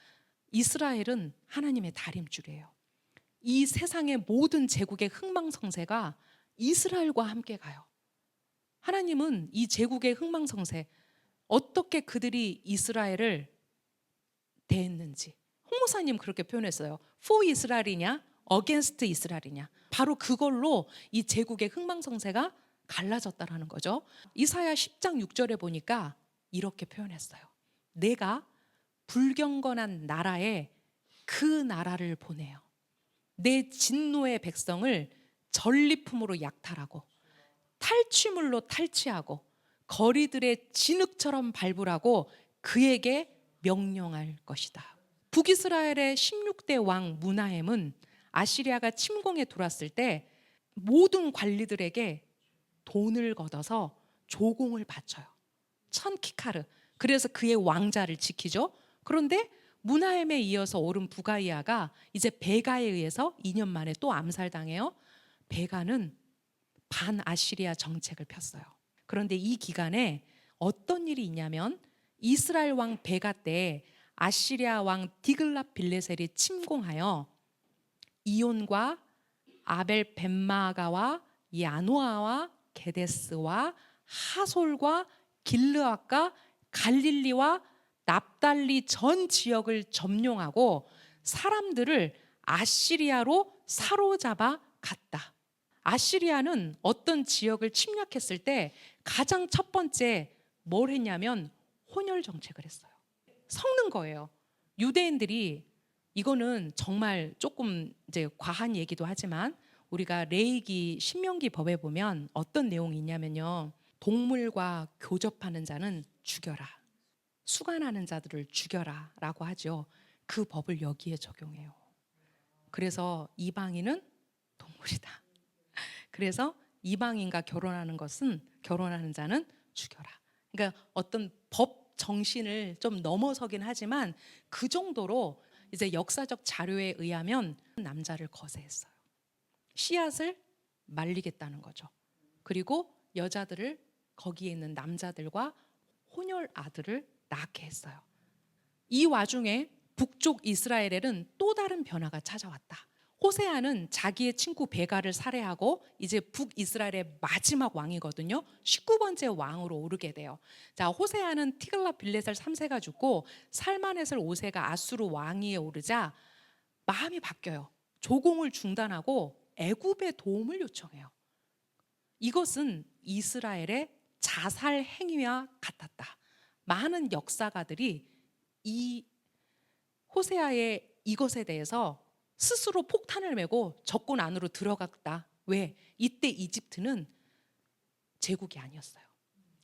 이스라엘은 하나님의 다림줄이에요. 이 세상의 모든 제국의 흥망성쇠가 이스라엘과 함께 가요. 하나님은 이 제국의 흥망성쇠, 어떻게 그들이 이스라엘을 대했는지, 홍 목사님 그렇게 표현했어요. For 이스라엘이냐 against 이스라엘이냐, 바로 그걸로 이 제국의 흥망성쇠가 갈라졌다라는 거죠. 이사야 10장 6절에 보니까 이렇게 표현했어요. 내가 불경건한 나라에 그 나라를 보내요. 내 진노의 백성을 전리품으로 약탈하고 탈취물로 탈취하고 거리들의 진흙처럼 밟으라고 그에게 명령할 것이다. 북이스라엘의 16대 왕 므나헴은 아시리아가 침공에 들어왔을 때 모든 관리들에게 돈을 걷어서 조공을 바쳐요. 1000키카르. 그래서 그의 왕자를 지키죠. 그런데 므나헴에 이어서 오른 부가이아가 이제 베가에 의해서 2년 만에 또 암살당해요. 베가는 반아시리아 정책을 폈어요. 그런데 이 기간에 어떤 일이 있냐면 이스라엘 왕 베가 때 아시리아 왕 디글랏 빌레셀이 침공하여 이온과 아벨 벳마가와 야노아와 게데스와 하솔과 길르앗과 갈릴리와 납달리 전 지역을 점령하고 사람들을 아시리아로 사로잡아 갔다. 아시리아는 어떤 지역을 침략했을 때 가장 첫 번째 뭘 했냐면 혼혈 정책을 했어요. 섞는 거예요. 유대인들이, 이거는 정말 조금 이제 과한 얘기도 하지만 우리가 레위기 신명기 법에 보면 어떤 내용이 있냐면요. 동물과 교접하는 자는 죽여라. 수간하는 자들을 죽여라 라고 하죠. 그 법을 여기에 적용해요. 그래서 이방인은 동물이다. 그래서 이방인과 결혼하는 자는 죽여라. 그러니까 어떤 법 정신을 좀 넘어서긴 하지만 그 정도로 이제 역사적 자료에 의하면 남자를 거세했어요. 씨앗을 말리겠다는 거죠. 그리고 여자들을, 거기에 있는 남자들과 혼혈 아들을 낳게 했어요. 이 와중에 북쪽 이스라엘에는 또 다른 변화가 찾아왔다. 호세아는 자기의 친구 베가를 살해하고 이제 북이스라엘의 마지막 왕이거든요. 19번째 왕으로 오르게 돼요. 자, 호세아는 티글랏 빌레셀 3세가 죽고 살마네셀 5세가 아수르 왕위에 오르자 마음이 바뀌어요. 조공을 중단하고 애굽의 도움을 요청해요. 이것은 이스라엘의 자살 행위와 같았다. 많은 역사가들이 이 호세아의 이것에 대해서 스스로 폭탄을 메고 적군 안으로 들어갔다. 왜? 이때 이집트는 제국이 아니었어요.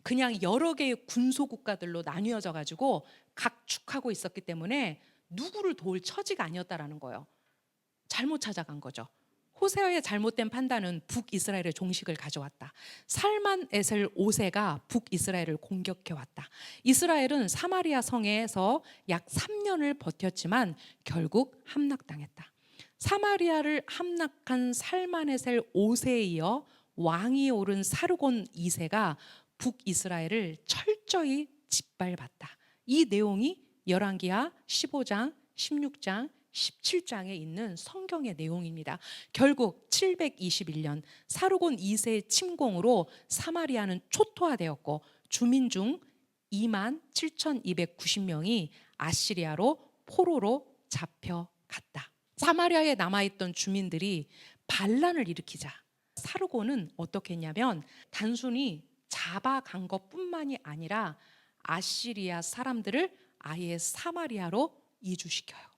그냥 여러 개의 군소국가들로 나뉘어져 가지고 각축하고 있었기 때문에 누구를 도울 처지가 아니었다라는 거예요. 잘못 찾아간 거죠. 호세아의 잘못된 판단은 북이스라엘의 종식을 가져왔다. 살만에셀 5세가 북이스라엘을 공격해왔다. 이스라엘은 사마리아 성에서 약 3년을 버텼지만 결국 함락당했다. 사마리아를 함락한 살만에셀 5세에 이어 왕위에 오른 사르곤 2세가 북이스라엘을 철저히 짓밟았다. 이 내용이 열왕기하 15장, 16장, 17장에 있는 성경의 내용입니다. 결국 721년 사르곤 2세의 침공으로 사마리아는 초토화되었고 주민 중 27,290명이 아시리아로 포로로 잡혀갔다. 사마리아에 남아있던 주민들이 반란을 일으키자 사르곤은 어떻게 했냐면 단순히 잡아간 것뿐만이 아니라 아시리아 사람들을 아예 사마리아로 이주시켜요.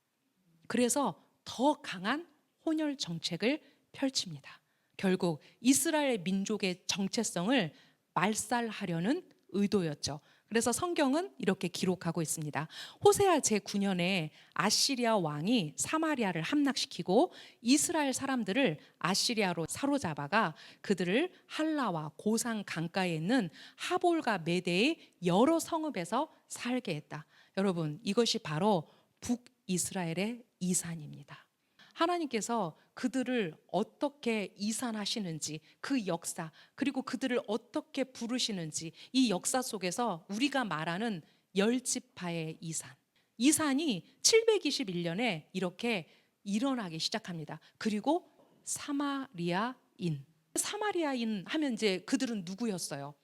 그래서 더 강한 혼혈 정책을 펼칩니다. 결국 이스라엘 민족의 정체성을 말살하려는 의도였죠. 그래서 성경은 이렇게 기록하고 있습니다. 호세아 제9년에 아시리아 왕이 사마리아를 함락시키고 이스라엘 사람들을 아시리아로 사로잡아가 그들을 할라와 고산 강가에 있는 하볼과 메대의 여러 성읍에서 살게 했다. 여러분, 이것이 바로 북이스라엘의 이산입니다. 하나님께서 그들을 어떻게 이산하시는지, 그 역사, 그리고 그들을 어떻게 부르시는지, 이 역사 속에서 우리가 말하는 10지파의 이산이 721년에 이렇게 일어나기 시작합니다. 그리고 사마리아인. 사마리아인 하면 이제 그들은 누구였어요?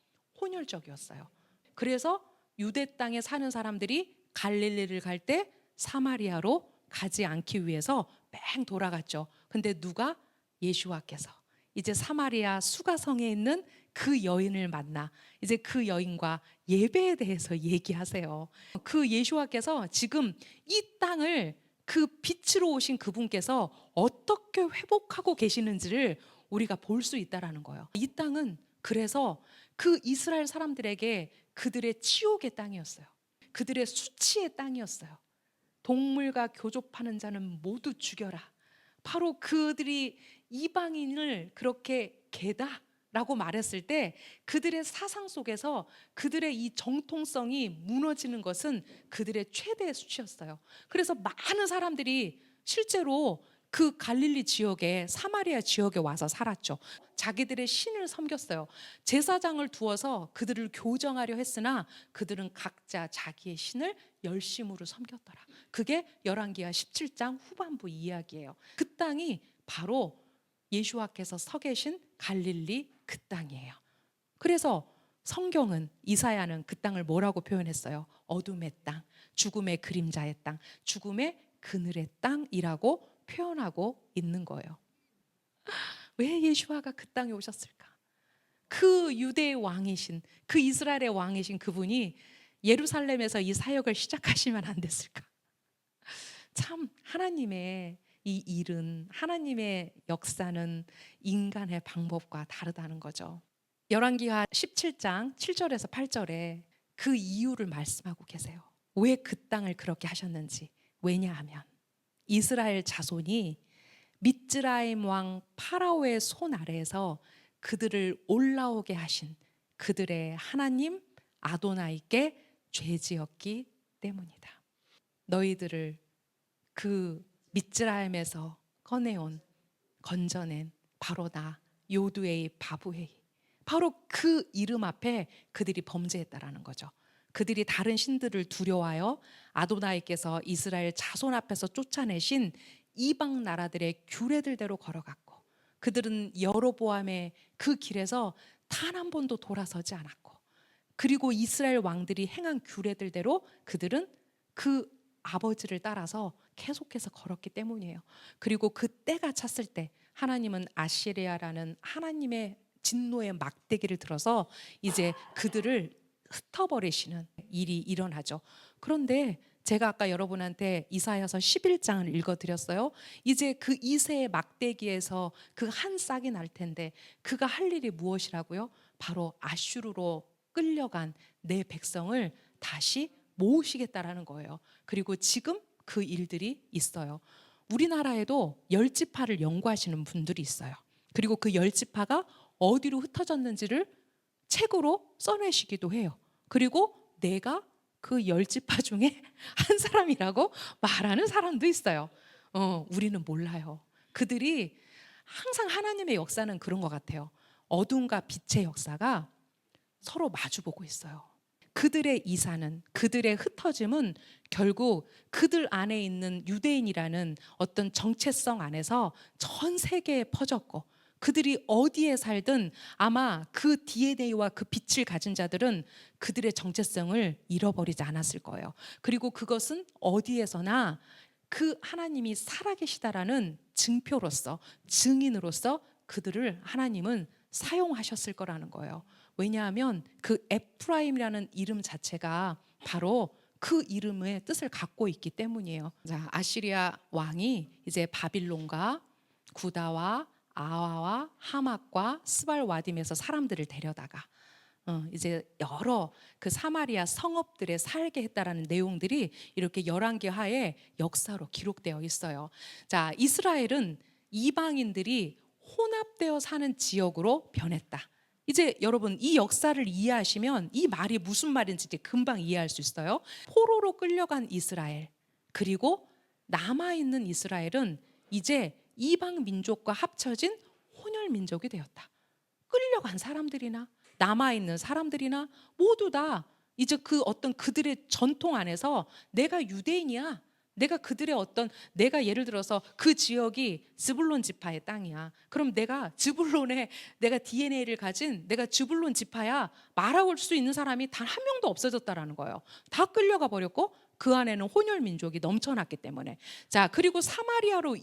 혼혈적이었어요. 그래서 유대 땅에 사는 사람들이 갈릴리를 갈 때 사마리아로 가지 않기 위해서 뺑 돌아갔죠. 근데 누가? 예수와께서 이제 사마리아 수가성에 있는 그 여인을 만나 이제 그 여인과 예배에 대해서 얘기하세요. 그 예수와께서 지금 이 땅을 그 빛으로 오신 그분께서 어떻게 회복하고 계시는지를 우리가 볼 수 있다라는 거예요. 이 땅은 그래서 그 이스라엘 사람들에게 그들의 치욕의 땅이었어요. 그들의 수치의 땅이었어요. 동물과 교접하는 자는 모두 죽여라. 바로 그들이 이방인을 그렇게 개다라고 말했을 때 그들의 사상 속에서 그들의 이 정통성이 무너지는 것은 그들의 최대의 수치였어요. 그래서 많은 사람들이 실제로 그 갈릴리 지역에 사마리아 지역에 와서 살았죠. 자기들의 신을 섬겼어요. 제사장을 두어서 그들을 교정하려 했으나 그들은 각자 자기의 신을 열심으로 섬겼더라. 그게 열왕기하 17장 후반부 이야기예요. 그 땅이 바로 예수와께서 서 계신 갈릴리 그 땅이에요. 그래서 성경은 이사야는 그 땅을 뭐라고 표현했어요? 어둠의 땅, 죽음의 그림자의 땅, 죽음의 그늘의 땅이라고 표현하고 있는 거예요. 왜 예수와가 그 땅에 오셨을까? 그 유대의 왕이신, 그 이스라엘의 왕이신 그분이 예루살렘에서 이 사역을 시작하시면 안 됐을까? 참 하나님의 이 일은, 하나님의 역사는 인간의 방법과 다르다는 거죠. 열왕기하 17장 7절에서 8절에 그 이유를 말씀하고 계세요. 왜 그 땅을 그렇게 하셨는지. 왜냐하면 이스라엘 자손이 미즈라임 왕 파라오의 손 아래에서 그들을 올라오게 하신 그들의 하나님 아도나이께 죄지었기 때문이다. 너희들을 그 미즈라임에서 꺼내온, 건져낸 바로 나 요두에이 바브헤이, 바로 그 이름 앞에 그들이 범죄했다라는 거죠. 그들이 다른 신들을 두려워하여 아도나이께서 이스라엘 자손 앞에서 쫓아내신 이방 나라들의 규례들대로 걸어갔고, 그들은 여로보암의 그 길에서 단 한 번도 돌아서지 않았고, 그리고 이스라엘 왕들이 행한 규례들대로 그들은 그 아버지를 따라서 계속해서 걸었기 때문이에요. 그리고 그 때가 찼을 때 하나님은 아시리아라는 하나님의 진노의 막대기를 들어서 이제 그들을 흩어버리시는 일이 일어나죠. 그런데 제가 아까 여러분한테 이사야서 11장을 읽어드렸어요. 이제 그 이새의 막대기에서 그 한 싹이 날 텐데 그가 할 일이 무엇이라고요? 바로 아슈르로 끌려간 내 백성을 다시 모으시겠다라는 거예요. 그리고 지금 그 일들이 있어요. 우리나라에도 열지파를 연구하시는 분들이 있어요. 그리고 그 열지파가 어디로 흩어졌는지를 책으로 써내시기도 해요. 그리고 내가 그 열지파 중에 한 사람이라고 말하는 사람도 있어요. 우리는 몰라요. 그들이 항상 하나님의 역사는 그런 것 같아요. 어둠과 빛의 역사가 서로 마주보고 있어요. 그들의 이사는, 그들의 흩어짐은 결국 그들 안에 있는 유대인이라는 어떤 정체성 안에서 전 세계에 퍼졌고, 그들이 어디에 살든 아마 그 DNA와 그 빛을 가진 자들은 그들의 정체성을 잃어버리지 않았을 거예요. 그리고 그것은 어디에서나 그 하나님이 살아계시다라는 증표로서, 증인으로서 그들을 하나님은 사용하셨을 거라는 거예요. 왜냐하면 그 에프라임이라는 이름 자체가 바로 그 이름의 뜻을 갖고 있기 때문이에요. 자, 아시리아 왕이 이제 바빌론과 구다와 아와와 하맛과 스발와딤에서 사람들을 데려다가 이제 여러 그 사마리아 성읍들에 살게 했다라는 내용들이 이렇게 열왕기하의 역사로 기록되어 있어요. 자, 이스라엘은 이방인들이 혼합되어 사는 지역으로 변했다. 이제 여러분 이 역사를 이해하시면 이 말이 무슨 말인지 이제 금방 이해할 수 있어요. 포로로 끌려간 이스라엘, 그리고 남아있는 이스라엘은 이제 이방 민족과 합쳐진 혼혈 민족이 되었다. 끌려간 사람들이나 남아있는 사람들이나 모두 다 이제 그 어떤 그들의 전통 안에서 내가 유대인이야, 내가 그들의 어떤 내가 예를 들어서 그 지역이 즈불론 지파의 땅이야. 그럼 내가 즈불론의 내가 DNA를 가진 내가 즈불론 지파야 말할 수 있는 사람이 단 한 명도 없어졌다라는 거예요. 다 끌려가 버렸고 그 안에는 혼혈 민족이 넘쳐났기 때문에. 자, 그리고 사마리아에서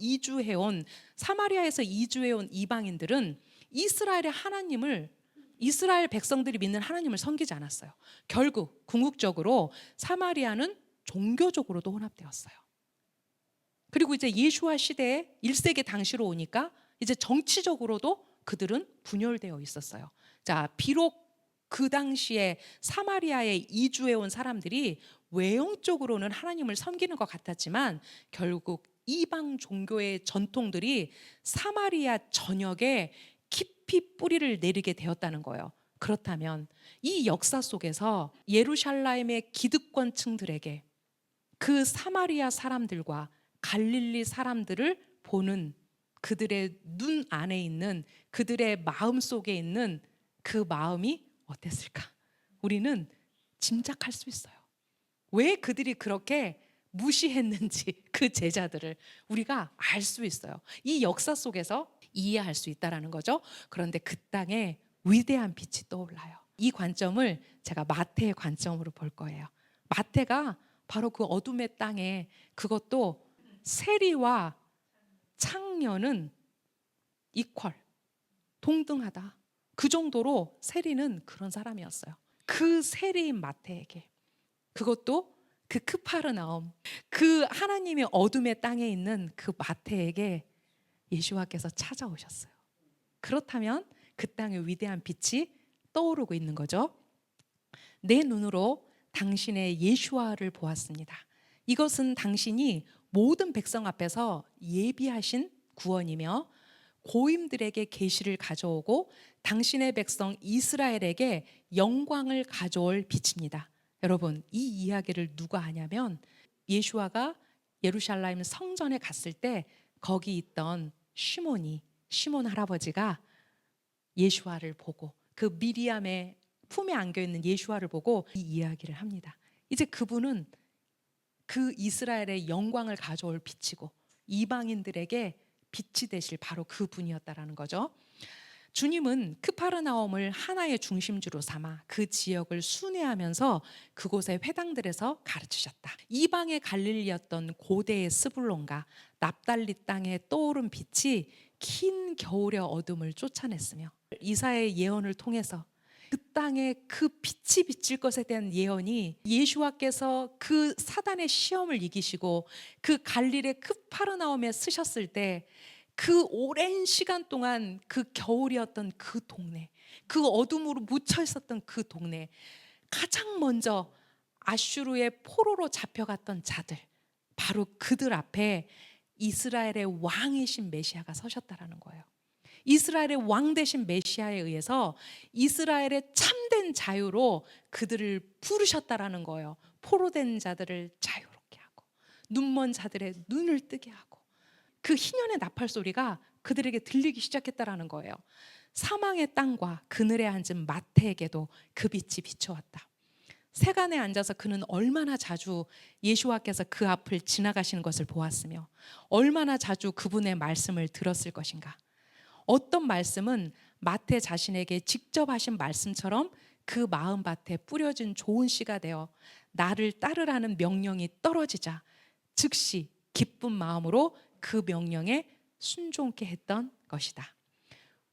이주해온 이방인들은 이스라엘의 하나님을 이스라엘 백성들이 믿는 하나님을 섬기지 않았어요. 결국 궁극적으로 사마리아는 종교적으로도 혼합되었어요. 그리고 이제 예수와 시대에 1세기 당시로 오니까 이제 정치적으로도 그들은 분열되어 있었어요. 자, 비록 그 당시에 사마리아에 이주해 온 사람들이 외형적으로는 하나님을 섬기는 것 같았지만 결국 이방 종교의 전통들이 사마리아 전역에 깊이 뿌리를 내리게 되었다는 거예요. 그렇다면 이 역사 속에서 예루살렘의 기득권층들에게 그 사마리아 사람들과 갈릴리 사람들을 보는 그들의 눈 안에 있는 그들의 마음 속에 있는 그 마음이 어땠을까? 우리는 짐작할 수 있어요. 왜 그들이 그렇게 무시했는지 그 제자들을 우리가 알 수 있어요. 이 역사 속에서 이해할 수 있다라는 거죠. 그런데 그 땅에 위대한 빛이 떠올라요. 이 관점을 제가 마태의 관점으로 볼 거예요. 마태가 바로 그 어둠의 땅에 그것도 세리와 창녀는 이퀄, 동등하다. 그 정도로 세리는 그런 사람이었어요. 그 세리인 마태에게 그것도 그 크파르나움, 그 하나님의 어둠의 땅에 있는 그 마태에게 예수와께서 찾아오셨어요. 그렇다면 그 땅에 위대한 빛이 떠오르고 있는 거죠. 내 눈으로 당신의 예수와를 보았습니다. 이것은 당신이 모든 백성 앞에서 예비하신 구원이며 고임들에게 계시를 가져오고 당신의 백성 이스라엘에게 영광을 가져올 빛입니다. 여러분, 이 이야기를 누가 하냐면 예수와가 예루살렘 성전에 갔을 때 거기 있던 시몬 할아버지가 예수와를 보고 그 미리암의 품에 안겨 있는 예수와를 보고 이 이야기를 합니다. 이제 그분은 그 이스라엘의 영광을 가져올 빛이고 이방인들에게 빛이 되실 바로 그분이었다라는 거죠. 주님은 크파르나움을 하나의 중심지로 삼아 그 지역을 순회하면서 그곳의 회당들에서 가르치셨다. 이방의 갈릴리였던 고대의 스불론과 납달리 땅에 떠오른 빛이 긴 겨울의 어둠을 쫓아냈으며 이사야의 예언을 통해서 그 땅에 그 빛이 비칠 것에 대한 예언이 예수와께서 그 사단의 시험을 이기시고 그 갈릴의 크파르나움에 쓰셨을 때 그 오랜 시간 동안 그 겨울이었던 그 동네, 그 어둠으로 묻혀 있었던 그 동네, 가장 먼저 아슈르의 포로로 잡혀갔던 자들, 바로 그들 앞에 이스라엘의 왕이신 메시아가 서셨다라는 거예요. 이스라엘의 왕 되신 메시아에 의해서 이스라엘의 참된 자유로 그들을 부르셨다라는 거예요. 포로된 자들을 자유롭게 하고 눈먼 자들의 눈을 뜨게 하고 그 희년의 나팔 소리가 그들에게 들리기 시작했다라는 거예요. 사망의 땅과 그늘에 앉은 마태에게도 그 빛이 비춰왔다. 세간에 앉아서 그는 얼마나 자주 예수와께서 그 앞을 지나가시는 것을 보았으며 얼마나 자주 그분의 말씀을 들었을 것인가. 어떤 말씀은 마태 자신에게 직접 하신 말씀처럼 그 마음밭에 뿌려진 좋은 씨가 되어 나를 따르라는 명령이 떨어지자 즉시 기쁜 마음으로 그 명령에 순종케 했던 것이다.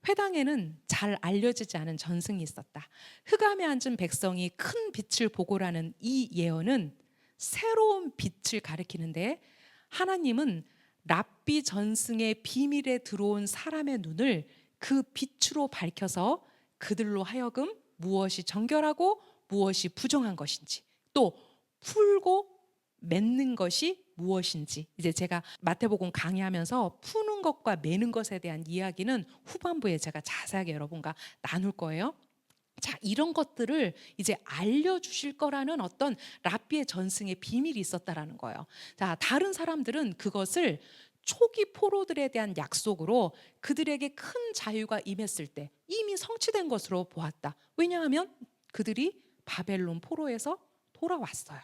회당에는 잘 알려지지 않은 전승이 있었다. 흑암에 앉은 백성이 큰 빛을 보고라는 이 예언은 새로운 빛을 가리키는데 하나님은 랍비 전승의 비밀에 들어온 사람의 눈을 그 빛으로 밝혀서 그들로 하여금 무엇이 정결하고 무엇이 부정한 것인지 또 풀고 맺는 것이 무엇인지 이제 제가 마태복음 강의하면서 푸는 것과 매는 것에 대한 이야기는 후반부에 제가 자세하게 여러분과 나눌 거예요. 자, 이런 것들을 이제 알려주실 거라는 어떤 랍비의 전승의 비밀이 있었다라는 거예요. 자, 다른 사람들은 그것을 초기 포로들에 대한 약속으로 그들에게 큰 자유가 임했을 때 이미 성취된 것으로 보았다. 왜냐하면 그들이 바벨론 포로에서 돌아왔어요.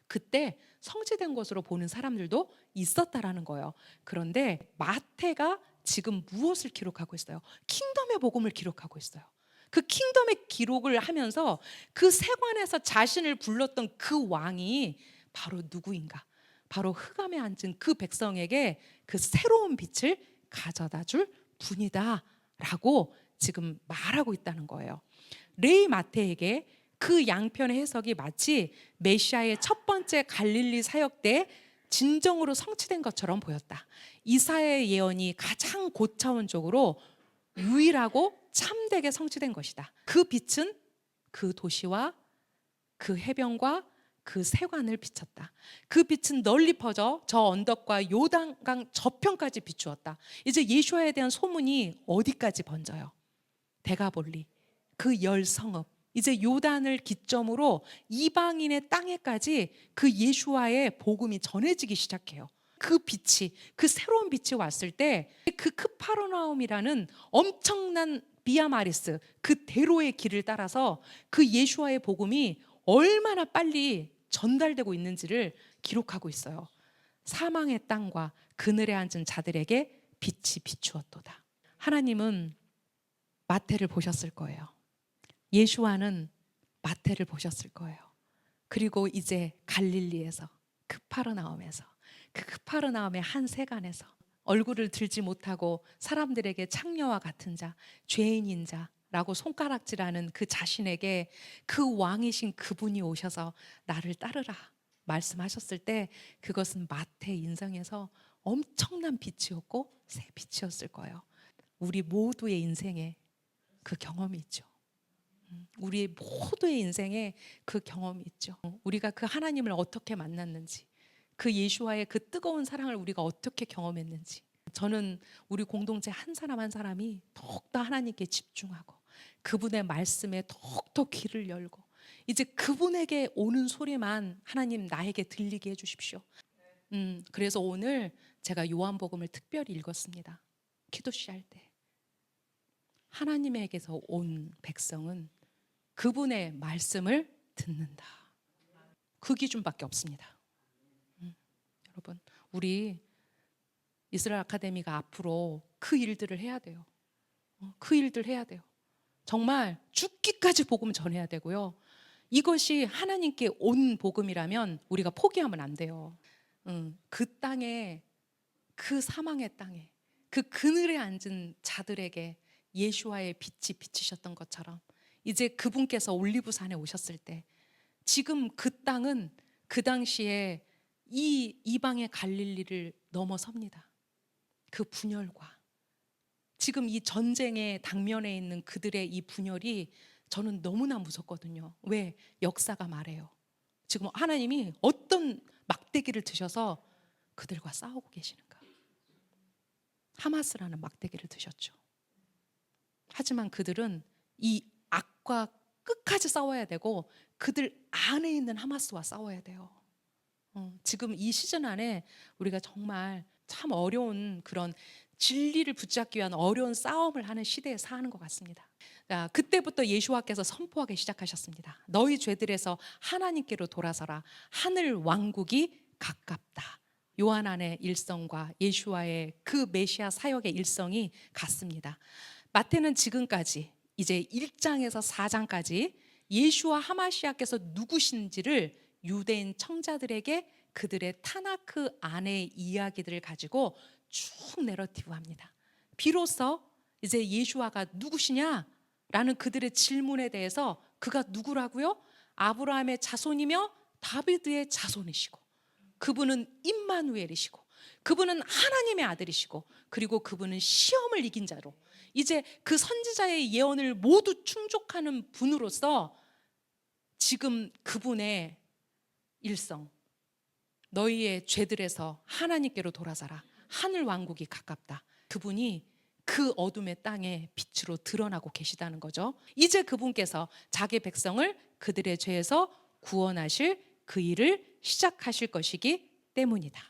그때 성취된 것으로 보는 사람들도 있었다라는 거예요. 그런데 마태가 지금 무엇을 기록하고 있어요? 킹덤의 복음을 기록하고 있어요. 그 킹덤의 기록을 하면서 그 세관에서 자신을 불렀던 그 왕이 바로 누구인가? 바로 흑암에 앉은 그 백성에게 그 새로운 빛을 가져다 줄 분이다 라고 지금 말하고 있다는 거예요. 레이 마태에게 그 양편의 해석이 마치 메시아의 첫 번째 갈릴리 사역 때 진정으로 성취된 것처럼 보였다. 이사야의 예언이 가장 고차원적으로 유일하고 참되게 성취된 것이다. 그 빛은 그 도시와 그 해변과 그 세관을 비쳤다. 그 빛은 널리 퍼져 저 언덕과 요단강 저편까지 비추었다. 이제 예수와에 대한 소문이 어디까지 번져요? 대가볼리, 그 열 성읍, 이제 요단을 기점으로 이방인의 땅에까지 그 예수와의 복음이 전해지기 시작해요. 그 빛이, 그 새로운 빛이 왔을 때 그 크파르나움이라는 엄청난 비아마리스, 그 대로의 길을 따라서 그 예수와의 복음이 얼마나 빨리 전달되고 있는지를 기록하고 있어요. 사망의 땅과 그늘에 앉은 자들에게 빛이 비추었도다. 하나님은 마태를 보셨을 거예요. 예수와는 마태를 보셨을 거예요. 그리고 이제 갈릴리에서, 크파르나움에서, 그 크파르나움의 한 세간에서 얼굴을 들지 못하고 사람들에게 창녀와 같은 자, 죄인인 자라고 손가락질하는 그 자신에게 그 왕이신 그분이 오셔서 나를 따르라 말씀하셨을 때 그것은 마태의 인생에서 엄청난 빛이었고 새 빛이었을 거예요. 우리 모두의 인생에 그 경험이 있죠. 우리 모두의 인생에 그 경험이 있죠. 우리가 그 하나님을 어떻게 만났는지, 그 예수와의 그 뜨거운 사랑을 우리가 어떻게 경험했는지. 저는 우리 공동체 한 사람 한 사람이 더욱더 하나님께 집중하고 그분의 말씀에 더욱더 귀를 열고 이제 그분에게 오는 소리만 하나님 나에게 들리게 해주십시오. 그래서 오늘 제가 요한복음을 특별히 읽었습니다. 키도시 할 때 하나님에게서 온 백성은 그분의 말씀을 듣는다. 그 기준밖에 없습니다. 여러분, 우리 이스라엘 아카데미가 앞으로 그 일들을 해야 돼요. 그 일들 해야 돼요. 정말 죽기까지 복음 전해야 되고요. 이것이 하나님께 온 복음이라면 우리가 포기하면 안 돼요. 그 땅에, 그 사망의 땅에, 그 그늘에 앉은 자들에게 예수와의 빛이 비치셨던 것처럼 이제 그분께서 올리브산에 오셨을 때 지금 그 땅은 그 당시에 이 이방의 갈릴리를 넘어섭니다. 그 분열과 지금 이 전쟁의 당면에 있는 그들의 이 분열이 저는 너무나 무섭거든요. 왜? 역사가 말해요. 지금 하나님이 어떤 막대기를 드셔서 그들과 싸우고 계시는가. 하마스라는 막대기를 드셨죠. 하지만 그들은 이 악과 끝까지 싸워야 되고 그들 안에 있는 하마스와 싸워야 돼요. 지금 이 시즌 안에 우리가 정말 참 어려운 그런 진리를 붙잡기 위한 어려운 싸움을 하는 시대에 사는 것 같습니다. 자, 그때부터 예수와께서 선포하기 시작하셨습니다. 너희 죄들에서 하나님께로 돌아서라. 하늘 왕국이 가깝다. 요한 안의 일성과 예수와의 그 메시아 사역의 일성이 같습니다. 마태는 지금까지 이제 1장에서 4장까지 예수와 하마시아께서 누구신지를 유대인 청자들에게 그들의 타나크 안의 이야기들을 가지고 쭉 내러티브합니다. 비로소 이제 예수와가 누구시냐라는 그들의 질문에 대해서 그가 누구라고요? 아브라함의 자손이며 다비드의 자손이시고 그분은 임마누엘이시고 그분은 하나님의 아들이시고 그리고 그분은 시험을 이긴 자로 이제 그 선지자의 예언을 모두 충족하는 분으로서 지금 그분의 일성 너희의 죄들에서 하나님께로 돌아서라. 하늘 왕국이 가깝다. 그분이 그 어둠의 땅에 빛으로 드러나고 계시다는 거죠. 이제 그분께서 자기 백성을 그들의 죄에서 구원하실 그 일을 시작하실 것이기 때문이다.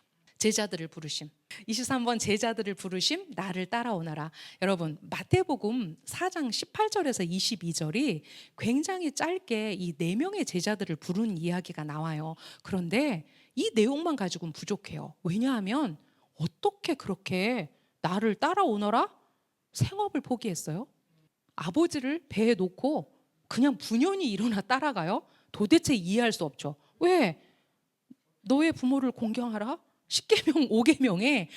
제자들을 부르심. 23번 제자들을 부르심 나를 따라오너라. 여러분 마태복음 4장 18절에서 22절이 굉장히 짧게 이 네 명의 제자들을 부른 이야기가 나와요. 그런데 이 내용만 가지고는 부족해요. 왜냐하면 어떻게 그렇게 나를 따라오너라? 생업을 포기했어요? 아버지를 배에 놓고 그냥 분연히 일어나 따라가요? 도대체 이해할 수 없죠. 왜? 너의 부모를 공경하라? 10계명 5계명에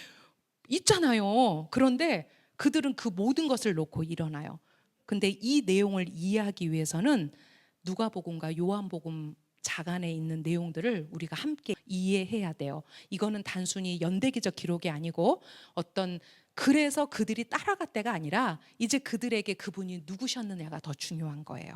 있잖아요. 그런데 그들은 그 모든 것을 놓고 일어나요. 근데 이 내용을 이해하기 위해서는 누가복음과 요한복음 자간에 있는 내용들을 우리가 함께 이해해야 돼요. 이거는 단순히 연대기적 기록이 아니고 어떤 그래서 그들이 따라갔다가 아니라 이제 그들에게 그분이 누구셨느냐가 더 중요한 거예요.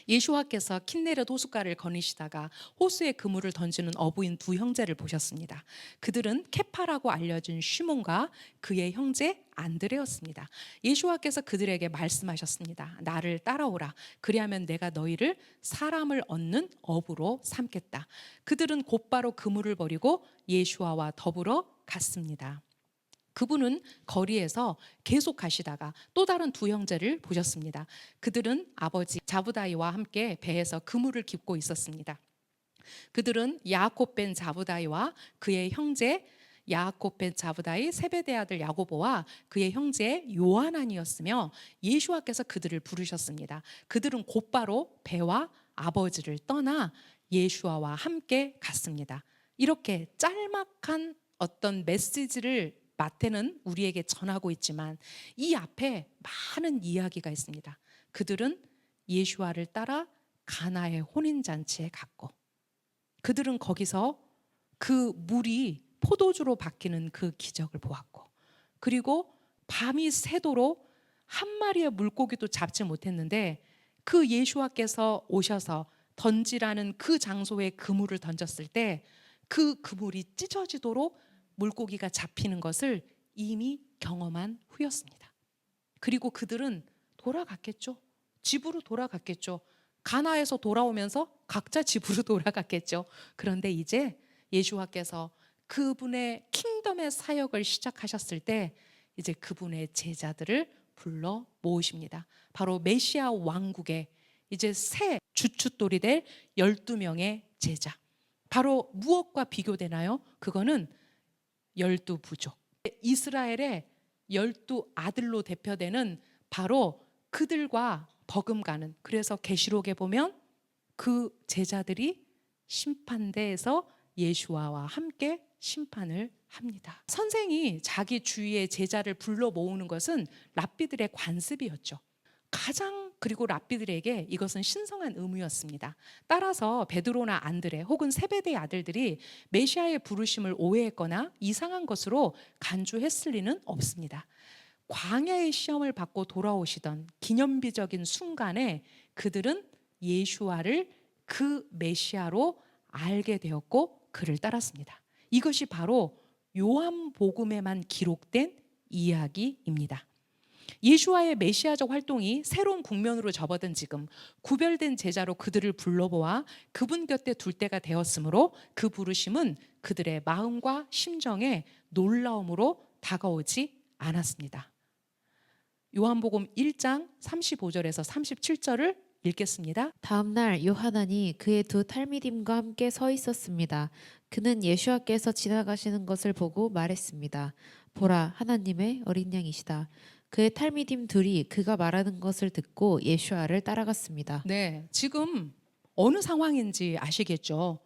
예수와께서 킨네렛 호숫가를 거니시다가 호수에 그물을 던지는 어부인 두 형제를 보셨습니다. 그들은 케파라고 알려진 시몬과 그의 형제 안드레였습니다. 예수와께서 그들에게 말씀하셨습니다. 나를 따라오라. 그리하면 내가 너희를 사람을 얻는 어부로 삼겠다. 그들은 곧바로 그물을 버리고 예수와와 더불어 갔습니다. 그분은 거리에서 계속 가시다가 또 다른 두 형제를 보셨습니다. 그들은 아버지 자부다이와 함께 배에서 그물을 깁고 있었습니다. 그들은 야곱 벤 자부다이와 그의 형제 야곱 벤 자부다이 세베대 아들 야고보와 그의 형제 요하난이었으며 예수와께서 그들을 부르셨습니다. 그들은 곧바로 배와 아버지를 떠나 예수와와 함께 갔습니다. 이렇게 짤막한 어떤 메시지를 마태는 우리에게 전하고 있지만 이 앞에 많은 이야기가 있습니다. 그들은 예수와를 따라 가나의 혼인잔치에 갔고 그들은 거기서 그 물이 포도주로 바뀌는 그 기적을 보았고 그리고 밤이 새도록 한 마리의 물고기도 잡지 못했는데 그 예수와께서 오셔서 던지라는 그 장소에 그물을 던졌을 때 그 그물이 찢어지도록 물고기가 잡히는 것을 이미 경험한 후였습니다. 그리고 그들은 돌아갔겠죠. 집으로 돌아갔겠죠. 가나에서 돌아오면서 각자 집으로 돌아갔겠죠. 그런데 이제 예수와께서 그분의 킹덤의 사역을 시작하셨을 때 이제 그분의 제자들을 불러 모으십니다. 바로 메시아 왕국의 이제 새 주춧돌이 될 12명의 제자. 바로 무엇과 비교되나요? 그거는 12부족. 이스라엘의 12아들로 대표되는 바로 그들과 버금가는, 그래서 계시록에 보면 그 제자들이 심판대에서 예수와와 함께 심판을 합니다. 선생이 자기 주위의 제자를 불러 모으는 것은 랍비들의 관습이었죠. 그리고 랍비들에게 이것은 신성한 의무였습니다. 따라서 베드로나 안드레 혹은 세베대의 아들들이 메시아의 부르심을 오해했거나 이상한 것으로 간주했을 리는 없습니다. 광야의 시험을 받고 돌아오시던 기념비적인 순간에 그들은 예수와를 그 메시아로 알게 되었고 그를 따랐습니다. 이것이 바로 요한복음에만 기록된 이야기입니다. 예수와의 메시아적 활동이 새로운 국면으로 접어든 지금 구별된 제자로 그들을 불러보아 그분 곁에 둘 때가 되었으므로 그 부르심은 그들의 마음과 심정에 놀라움으로 다가오지 않았습니다. 요한복음 1장 35절에서 37절을 읽겠습니다. 다음 날 요하난이 그의 두 탈미딤과 함께 서 있었습니다. 그는 예수와께서 지나가시는 것을 보고 말했습니다. 보라, 하나님의 어린 양이시다. 그의 탈미딤 둘이 그가 말하는 것을 듣고 예수와를 따라갔습니다. 네, 지금 어느 상황인지 아시겠죠?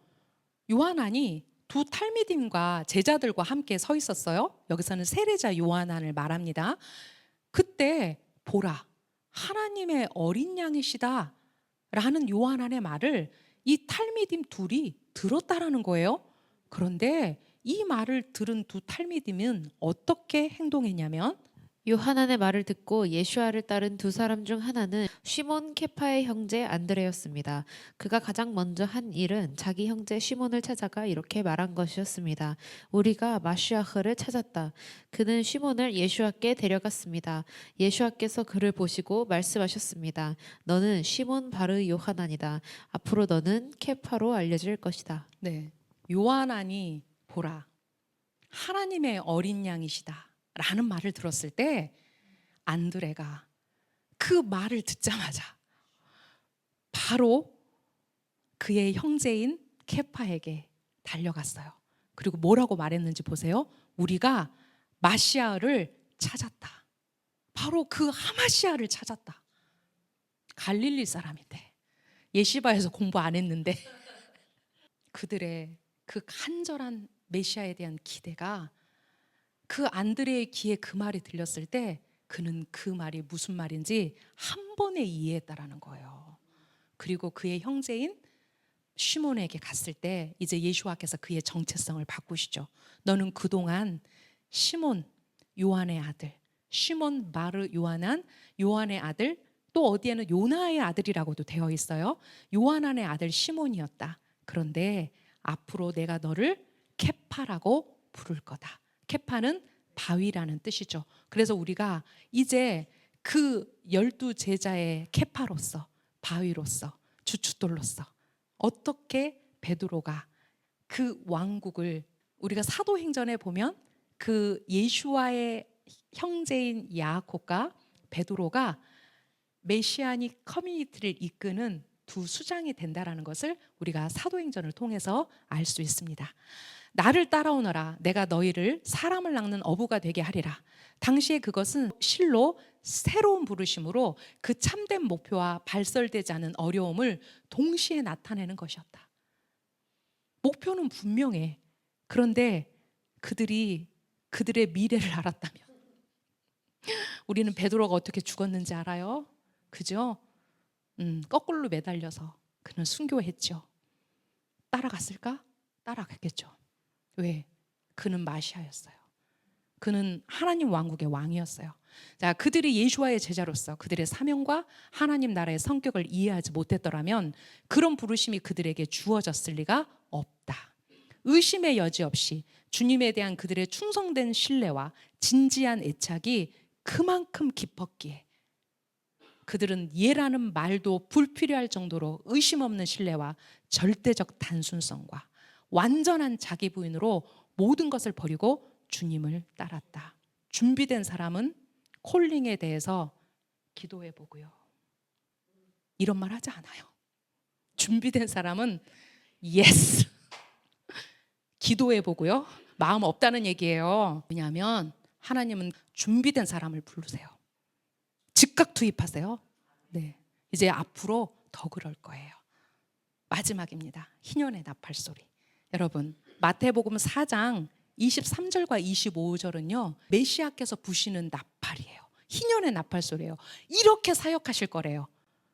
요한안이 두 탈미딤과 제자들과 함께 서 있었어요. 여기서는 세례자 요한안을 말합니다. 그때 보라, 하나님의 어린 양이시다 라는 요한안의 말을 이 탈미딤 둘이 들었다라는 거예요. 그런데 이 말을 들은 두 탈미딤은 어떻게 행동했냐면 요하난의 말을 듣고 예수와를 따른 두 사람 중 하나는 시몬 케파의 형제 안드레였습니다. 그가 가장 먼저 한 일은 자기 형제 시몬을 찾아가 이렇게 말한 것이었습니다. 우리가 마시아흐를 찾았다. 그는 시몬을 예수와께 데려갔습니다. 예수와께서 그를 보시고 말씀하셨습니다. 너는 시몬 바르 요하난이다. 앞으로 너는 케파로 알려질 것이다. 네, 요한안이 보라, 하나님의 어린 양이시다 라는 말을 들었을 때 안드레가 그 말을 듣자마자 바로 그의 형제인 케파에게 달려갔어요. 그리고 뭐라고 말했는지 보세요. 우리가 마시아를 찾았다. 바로 그 하마시아를 찾았다. 갈릴리 사람인데, 예시바에서 공부 안 했는데 그들의 그 간절한 메시아에 대한 기대가 그 안드레의 귀에 그 말이 들렸을 때 그는 그 말이 무슨 말인지 한 번에 이해했다라는 거예요. 그리고 그의 형제인 시몬에게 갔을 때 이제 예수와께서 그의 정체성을 바꾸시죠. 너는 그동안 시몬 요한의 아들, 시몬 바르 요한의 아들, 또 어디에는 요나의 아들이라고도 되어 있어요. 요한의 아들 시몬이었다. 그런데 앞으로 내가 너를 케파라고 부를 거다. 케파는 바위라는 뜻이죠. 그래서 우리가 이제 그 12제자의 케파로서, 바위로서, 주춧돌로서 어떻게 베드로가 그 왕국을, 우리가 사도행전에 보면 그 예수와의 형제인 야아콥과 베드로가 메시아닉 커뮤니티를 이끄는 두 수장이 된다라는 것을 우리가 사도행전을 통해서 알 수 있습니다. 나를 따라오너라, 내가 너희를 사람을 낚는 어부가 되게 하리라. 당시에 그것은 실로 새로운 부르심으로 그 참된 목표와 발설되지 않은 어려움을 동시에 나타내는 것이었다. 목표는 분명해. 그런데 그들이 그들의 미래를 알았다면, 우리는 베드로가 어떻게 죽었는지 알아요? 그죠? 거꾸로 매달려서 그는 순교했죠. 따라갔을까? 따라갔겠죠. 왜? 그는 마시아였어요. 그는 하나님 왕국의 왕이었어요. 자, 그들이 예수와의 제자로서 그들의 사명과 하나님 나라의 성격을 이해하지 못했더라면 그런 부르심이 그들에게 주어졌을 리가 없다. 의심의 여지 없이 주님에 대한 그들의 충성된 신뢰와 진지한 애착이 그만큼 깊었기에 그들은 예라는 말도 불필요할 정도로 의심 없는 신뢰와 절대적 단순성과 완전한 자기 부인으로 모든 것을 버리고 주님을 따랐다. 준비된 사람은 콜링에 대해서 기도해 보고요. 이런 말 하지 않아요. 준비된 사람은 예스 기도해 보고요. 마음 없다는 얘기예요. 왜냐하면 하나님은 준비된 사람을 부르세요. 즉각 투입하세요. 네, 이제 앞으로 더 그럴 거예요. 마지막입니다. 희년의 나팔소리. 여러분, 마태복음 4장 23절과 25절은요 메시아께서 부시는 나팔이에요. 희년의 나팔소리예요. 이렇게 사역하실 거래요.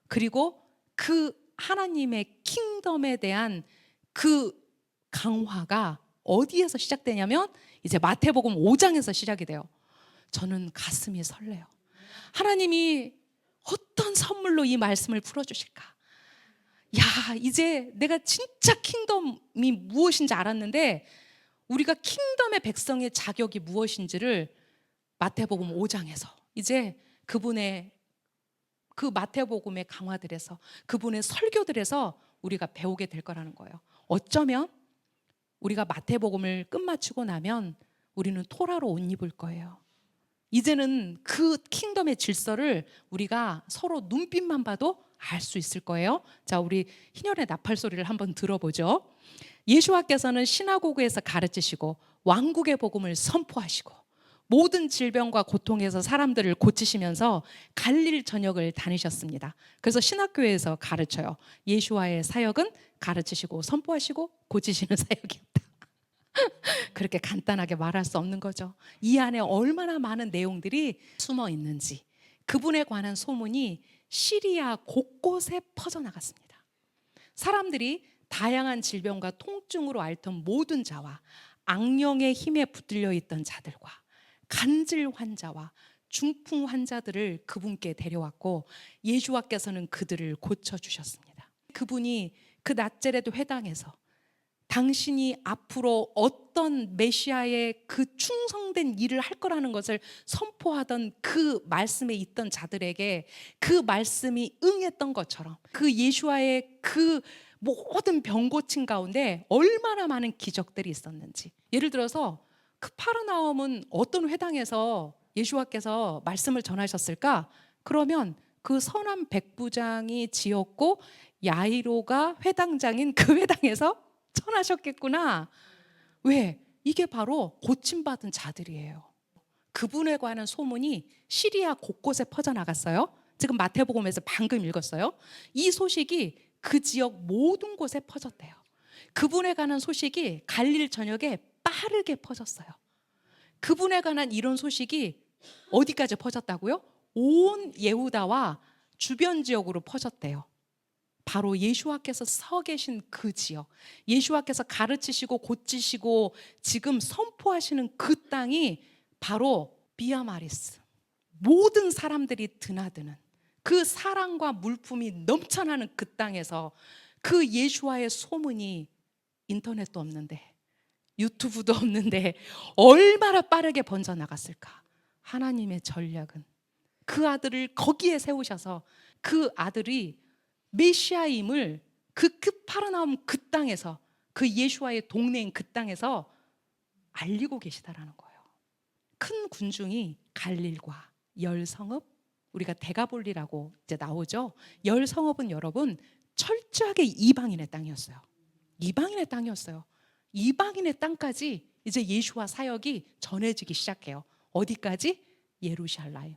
그리고 그 하나님의 킹덤에 대한 그 강화가 어디에서 시작되냐면 이제 마태복음 5장에서 시작이 돼요. 저는 가슴이 설레요. 하나님이 어떤 선물로 이 말씀을 풀어주실까? 야, 이제 내가 진짜 킹덤이 무엇인지 알았는데 우리가 킹덤의 백성의 자격이 무엇인지를 마태복음 5장에서 이제 그분의 그 마태복음의 강화들에서 그분의 설교들에서 우리가 배우게 될 거라는 거예요. 어쩌면 우리가 마태복음을 끝마치고 나면 우리는 토라로 옷 입을 거예요. 이제는 그 킹덤의 질서를 우리가 서로 눈빛만 봐도 알 수 있을 거예요. 자, 우리 희년의 나팔 소리를 한번 들어보죠. 예수와께서는 시나고그에서 가르치시고 왕국의 복음을 선포하시고 모든 질병과 고통에서 사람들을 고치시면서 갈릴 전역을 다니셨습니다. 그래서 신학교에서 가르쳐요. 예수와의 사역은 가르치시고 선포하시고 고치시는 사역이었다. 그렇게 간단하게 말할 수 없는 거죠. 이 안에 얼마나 많은 내용들이 숨어 있는지, 그분에 관한 소문이 시리아 곳곳에 퍼져나갔습니다. 사람들이 다양한 질병과 통증으로 앓던 모든 자와 악령의 힘에 붙들려 있던 자들과 간질 환자와 중풍 환자들을 그분께 데려왔고 예수와께서는 그들을 고쳐주셨습니다. 그분이 그 나제렛 회당에서 당신이 앞으로 어떤 메시아의 그 충성된 일을 할 거라는 것을 선포하던 그 말씀에 있던 자들에게 그 말씀이 응했던 것처럼 그 예수와의 그 모든 병 고침 가운데 얼마나 많은 기적들이 있었는지, 예를 들어서 크파르나움은 어떤 회당에서 예수와께서 말씀을 전하셨을까? 그러면 그 선한 백부장이 지었고 야이로가 회당장인 그 회당에서 전하셨겠구나. 왜? 이게 바로 고침받은 자들이에요. 그분에 관한 소문이 시리아 곳곳에 퍼져나갔어요. 지금 마태복음에서 방금 읽었어요. 이 소식이 그 지역 모든 곳에 퍼졌대요. 그분에 관한 소식이 갈릴 전역에 빠르게 퍼졌어요. 그분에 관한 이런 소식이 어디까지 퍼졌다고요? 온 예후다와 주변 지역으로 퍼졌대요. 바로 예수와께서 서 계신 그 지역, 예수와께서 가르치시고 고치시고 지금 선포하시는 그 땅이 바로 비아마리스, 모든 사람들이 드나드는 그 사랑과 물품이 넘쳐나는 그 땅에서 그 예수와의 소문이 인터넷도 없는데 유튜브도 없는데 얼마나 빠르게 번져나갔을까. 하나님의 전략은 그 아들을 거기에 세우셔서 그 아들이 메시아임을 그 크파르나움 그 땅에서, 그 예수와의 동네인 그 땅에서 알리고 계시다라는 거예요. 큰 군중이 갈릴과 열성읍, 우리가 데가볼리라고 이제 나오죠. 열성읍은 여러분 철저하게 이방인의 땅이었어요. 이방인의 땅이었어요. 이방인의 땅까지 이제 예수와 사역이 전해지기 시작해요. 어디까지? 예루살렘.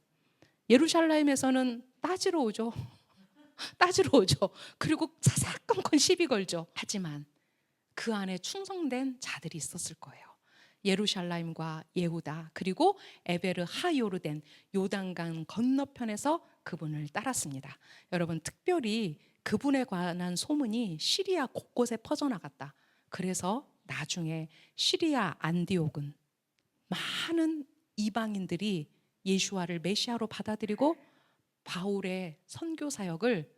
예루살렘에서는 따지러 오죠. 따지러 오죠. 그리고 사사건건 시비 걸죠. 하지만 그 안에 충성된 자들이 있었을 거예요. 예루살렘과 예후다, 그리고 에베르 하요르덴 요단강 건너편에서 그분을 따랐습니다. 여러분, 특별히 그분에 관한 소문이 시리아 곳곳에 퍼져나갔다. 그래서 나중에 시리아 안디옥은 많은 이방인들이 예수와를 메시아로 받아들이고 바울의 선교 사역을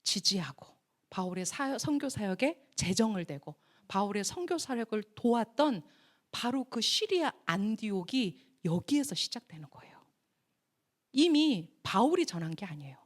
지지하고 바울의 선교 사역에 재정을 대고 바울의 선교 사역을 도왔던 바로 그 시리아 안디옥이 여기에서 시작되는 거예요. 이미 바울이 전한 게 아니에요.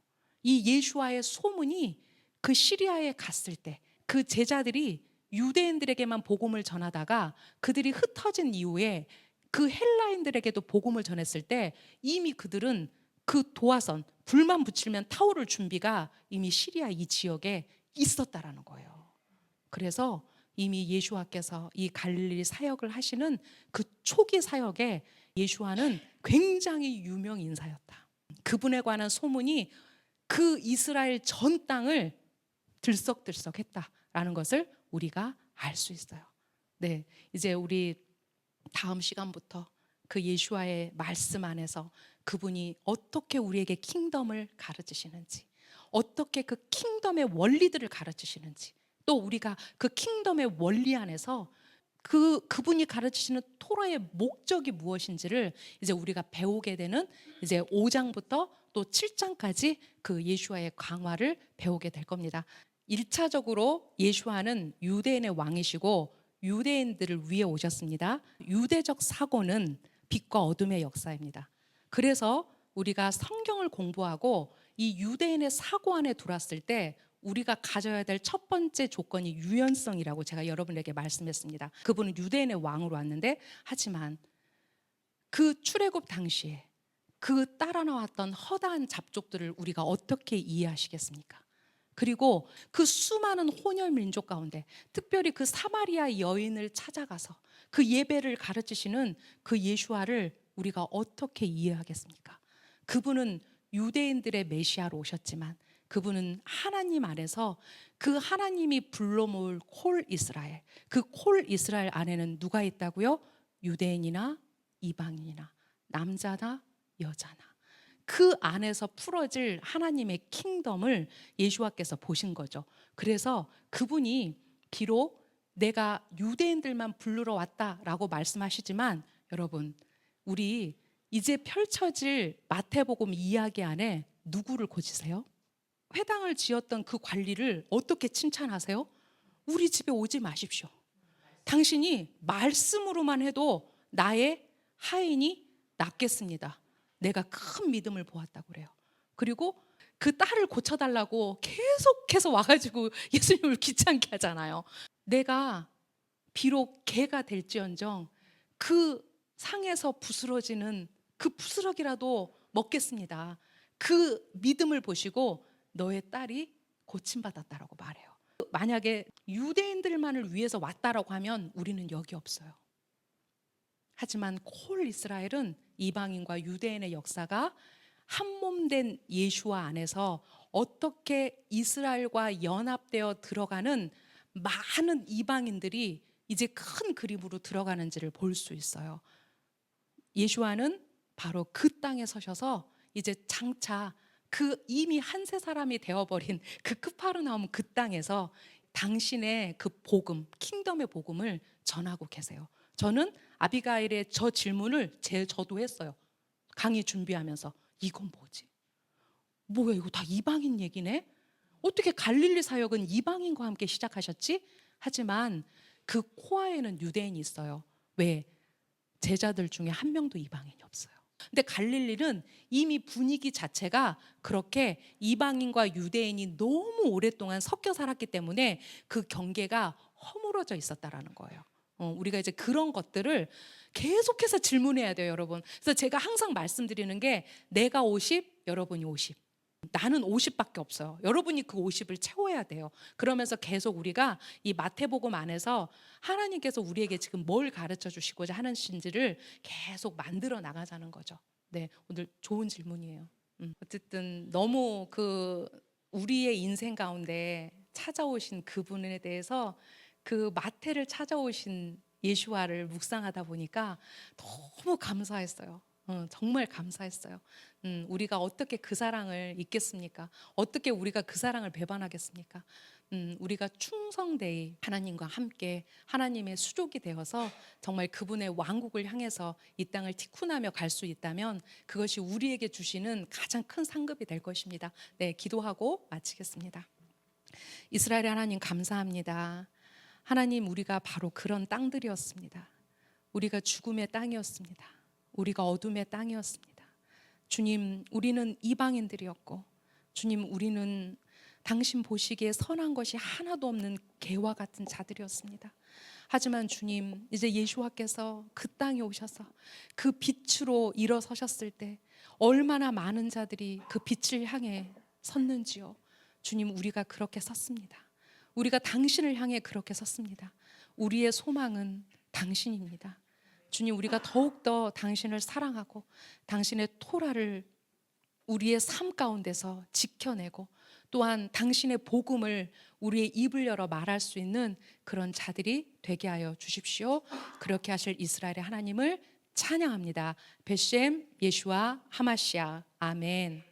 이 예수와의 소문이 그 시리아에 갔을 때 그 제자들이 유대인들에게만 복음을 전하다가 그들이 흩어진 이후에 그 헬라인들에게도 복음을 전했을 때 이미 그들은 그 도화선, 불만 붙이면 타오를 준비가 이미 시리아 이 지역에 있었다라는 거예요. 그래서 이미 예수와께서 이 갈릴리 사역을 하시는 그 초기 사역에 예수와는 굉장히 유명 인사였다. 그분에 관한 소문이 그 이스라엘 전 땅을 들썩들썩했다라는 것을 우리가 알 수 있어요. 네, 이제 우리 다음 시간부터 그 예수와의 말씀 안에서 그분이 어떻게 우리에게 킹덤을 가르치시는지, 어떻게 그 킹덤의 원리들을 가르치시는지, 또 우리가 그 킹덤의 원리 안에서 그분이 가르치시는 토라의 목적이 무엇인지를 이제 우리가 배우게 되는 이제 5장부터 또 7장까지 그 예수와의 강화를 배우게 될 겁니다. 1차적으로 예수와는 유대인의 왕이시고 유대인들을 위해 오셨습니다. 유대적 사고는 빛과 어둠의 역사입니다. 그래서 우리가 성경을 공부하고 이 유대인의 사고 안에 들어왔을 때 우리가 가져야 될 첫 번째 조건이 유연성이라고 제가 여러분에게 말씀했습니다. 그분은 유대인의 왕으로 왔는데, 하지만 그 출애굽 당시에 그 따라 나왔던 허다한 잡족들을 우리가 어떻게 이해하시겠습니까? 그리고 그 수많은 혼혈 민족 가운데 특별히 그 사마리아 여인을 찾아가서 그 예배를 가르치시는 그 예수와를 우리가 어떻게 이해하겠습니까? 그분은 유대인들의 메시아로 오셨지만 그분은 하나님 안에서 그 하나님이 불러 모을 콜 이스라엘, 그 콜 이스라엘 안에는 누가 있다고요? 유대인이나 이방인이나 남자나 여자나 그 안에서 풀어질 하나님의 킹덤을 예수와께서 보신 거죠. 그래서 그분이 비록 내가 유대인들만 부르러 왔다라고 말씀하시지만 여러분, 우리 이제 펼쳐질 마태복음 이야기 안에 누구를 고치세요? 회당을 지었던 그 관리를 어떻게 칭찬하세요? 우리 집에 오지 마십시오. 당신이 말씀으로만 해도 나의 하인이 낫겠습니다. 내가 큰 믿음을 보았다고 그래요. 그리고 그 딸을 고쳐달라고 계속해서 와가지고 예수님을 귀찮게 하잖아요. 내가 비록 개가 될지언정 그 상에서 부스러지는 그 부스러기라도 먹겠습니다. 그 믿음을 보시고 너의 딸이 고침받았다라고 말해요. 만약에 유대인들만을 위해서 왔다라고 하면 우리는 여기 없어요. 하지만 콜 이스라엘은 이방인과 유대인의 역사가 한몸된 예수와 안에서 어떻게 이스라엘과 연합되어 들어가는 많은 이방인들이 이제 큰 그림으로 들어가는지를 볼 수 있어요. 예수와는 바로 그 땅에 서셔서 이제 장차 그 이미 한세 사람이 되어버린 그 크파르나움 그 땅에서 당신의 그 복음, 킹덤의 복음을 전하고 계세요. 저는 아비가일의 저 질문을 저도 했어요. 강의 준비하면서 이건 뭐지? 뭐야 이거 다 이방인 얘기네? 어떻게 갈릴리 사역은 이방인과 함께 시작하셨지? 하지만 그 코아에는 유대인이 있어요. 왜? 제자들 중에 한 명도 이방인이 없어요. 근데 갈릴리는 이미 분위기 자체가 그렇게 이방인과 유대인이 너무 오랫동안 섞여 살았기 때문에 그 경계가 허물어져 있었다라는 거예요. 우리가 이제 그런 것들을 계속해서 질문해야 돼요, 여러분. 그래서 제가 항상 말씀드리는 게 내가 50, 여러분이 50. 나는 50밖에 없어요. 여러분이 그 50을 채워야 돼요. 그러면서 계속 우리가 이 마태복음 안에서 하나님께서 우리에게 지금 뭘 가르쳐 주시고자 하는지를 계속 만들어 나가자는 거죠. 네, 오늘 좋은 질문이에요. 어쨌든 너무 그 우리의 인생 가운데 찾아오신 그분에 대해서 그 마태를 찾아오신 예수와를 묵상하다 보니까 너무 감사했어요. 정말 감사했어요. 우리가 어떻게 그 사랑을 잊겠습니까? 어떻게 우리가 그 사랑을 배반하겠습니까? 우리가 충성되이 하나님과 함께 하나님의 수족이 되어서 정말 그분의 왕국을 향해서 이 땅을 티쿤하며 갈 수 있다면 그것이 우리에게 주시는 가장 큰 상급이 될 것입니다. 네, 기도하고 마치겠습니다. 이스라엘 하나님 감사합니다. 하나님, 우리가 바로 그런 땅들이었습니다. 우리가 죽음의 땅이었습니다. 우리가 어둠의 땅이었습니다. 주님, 우리는 이방인들이었고, 주님, 우리는 당신 보시기에 선한 것이 하나도 없는 개와 같은 자들이었습니다. 하지만 주님, 이제 예수와께서 그 땅에 오셔서 그 빛으로 일어서셨을 때 얼마나 많은 자들이 그 빛을 향해 섰는지요. 주님, 우리가 그렇게 섰습니다. 우리가 당신을 향해 그렇게 섰습니다. 우리의 소망은 당신입니다. 주님, 우리가 더욱더 당신을 사랑하고 당신의 토라를 우리의 삶 가운데서 지켜내고 또한 당신의 복음을 우리의 입을 열어 말할 수 있는 그런 자들이 되게 하여 주십시오. 그렇게 하실 이스라엘의 하나님을 찬양합니다. 베셈 예슈아 하마시아 아멘.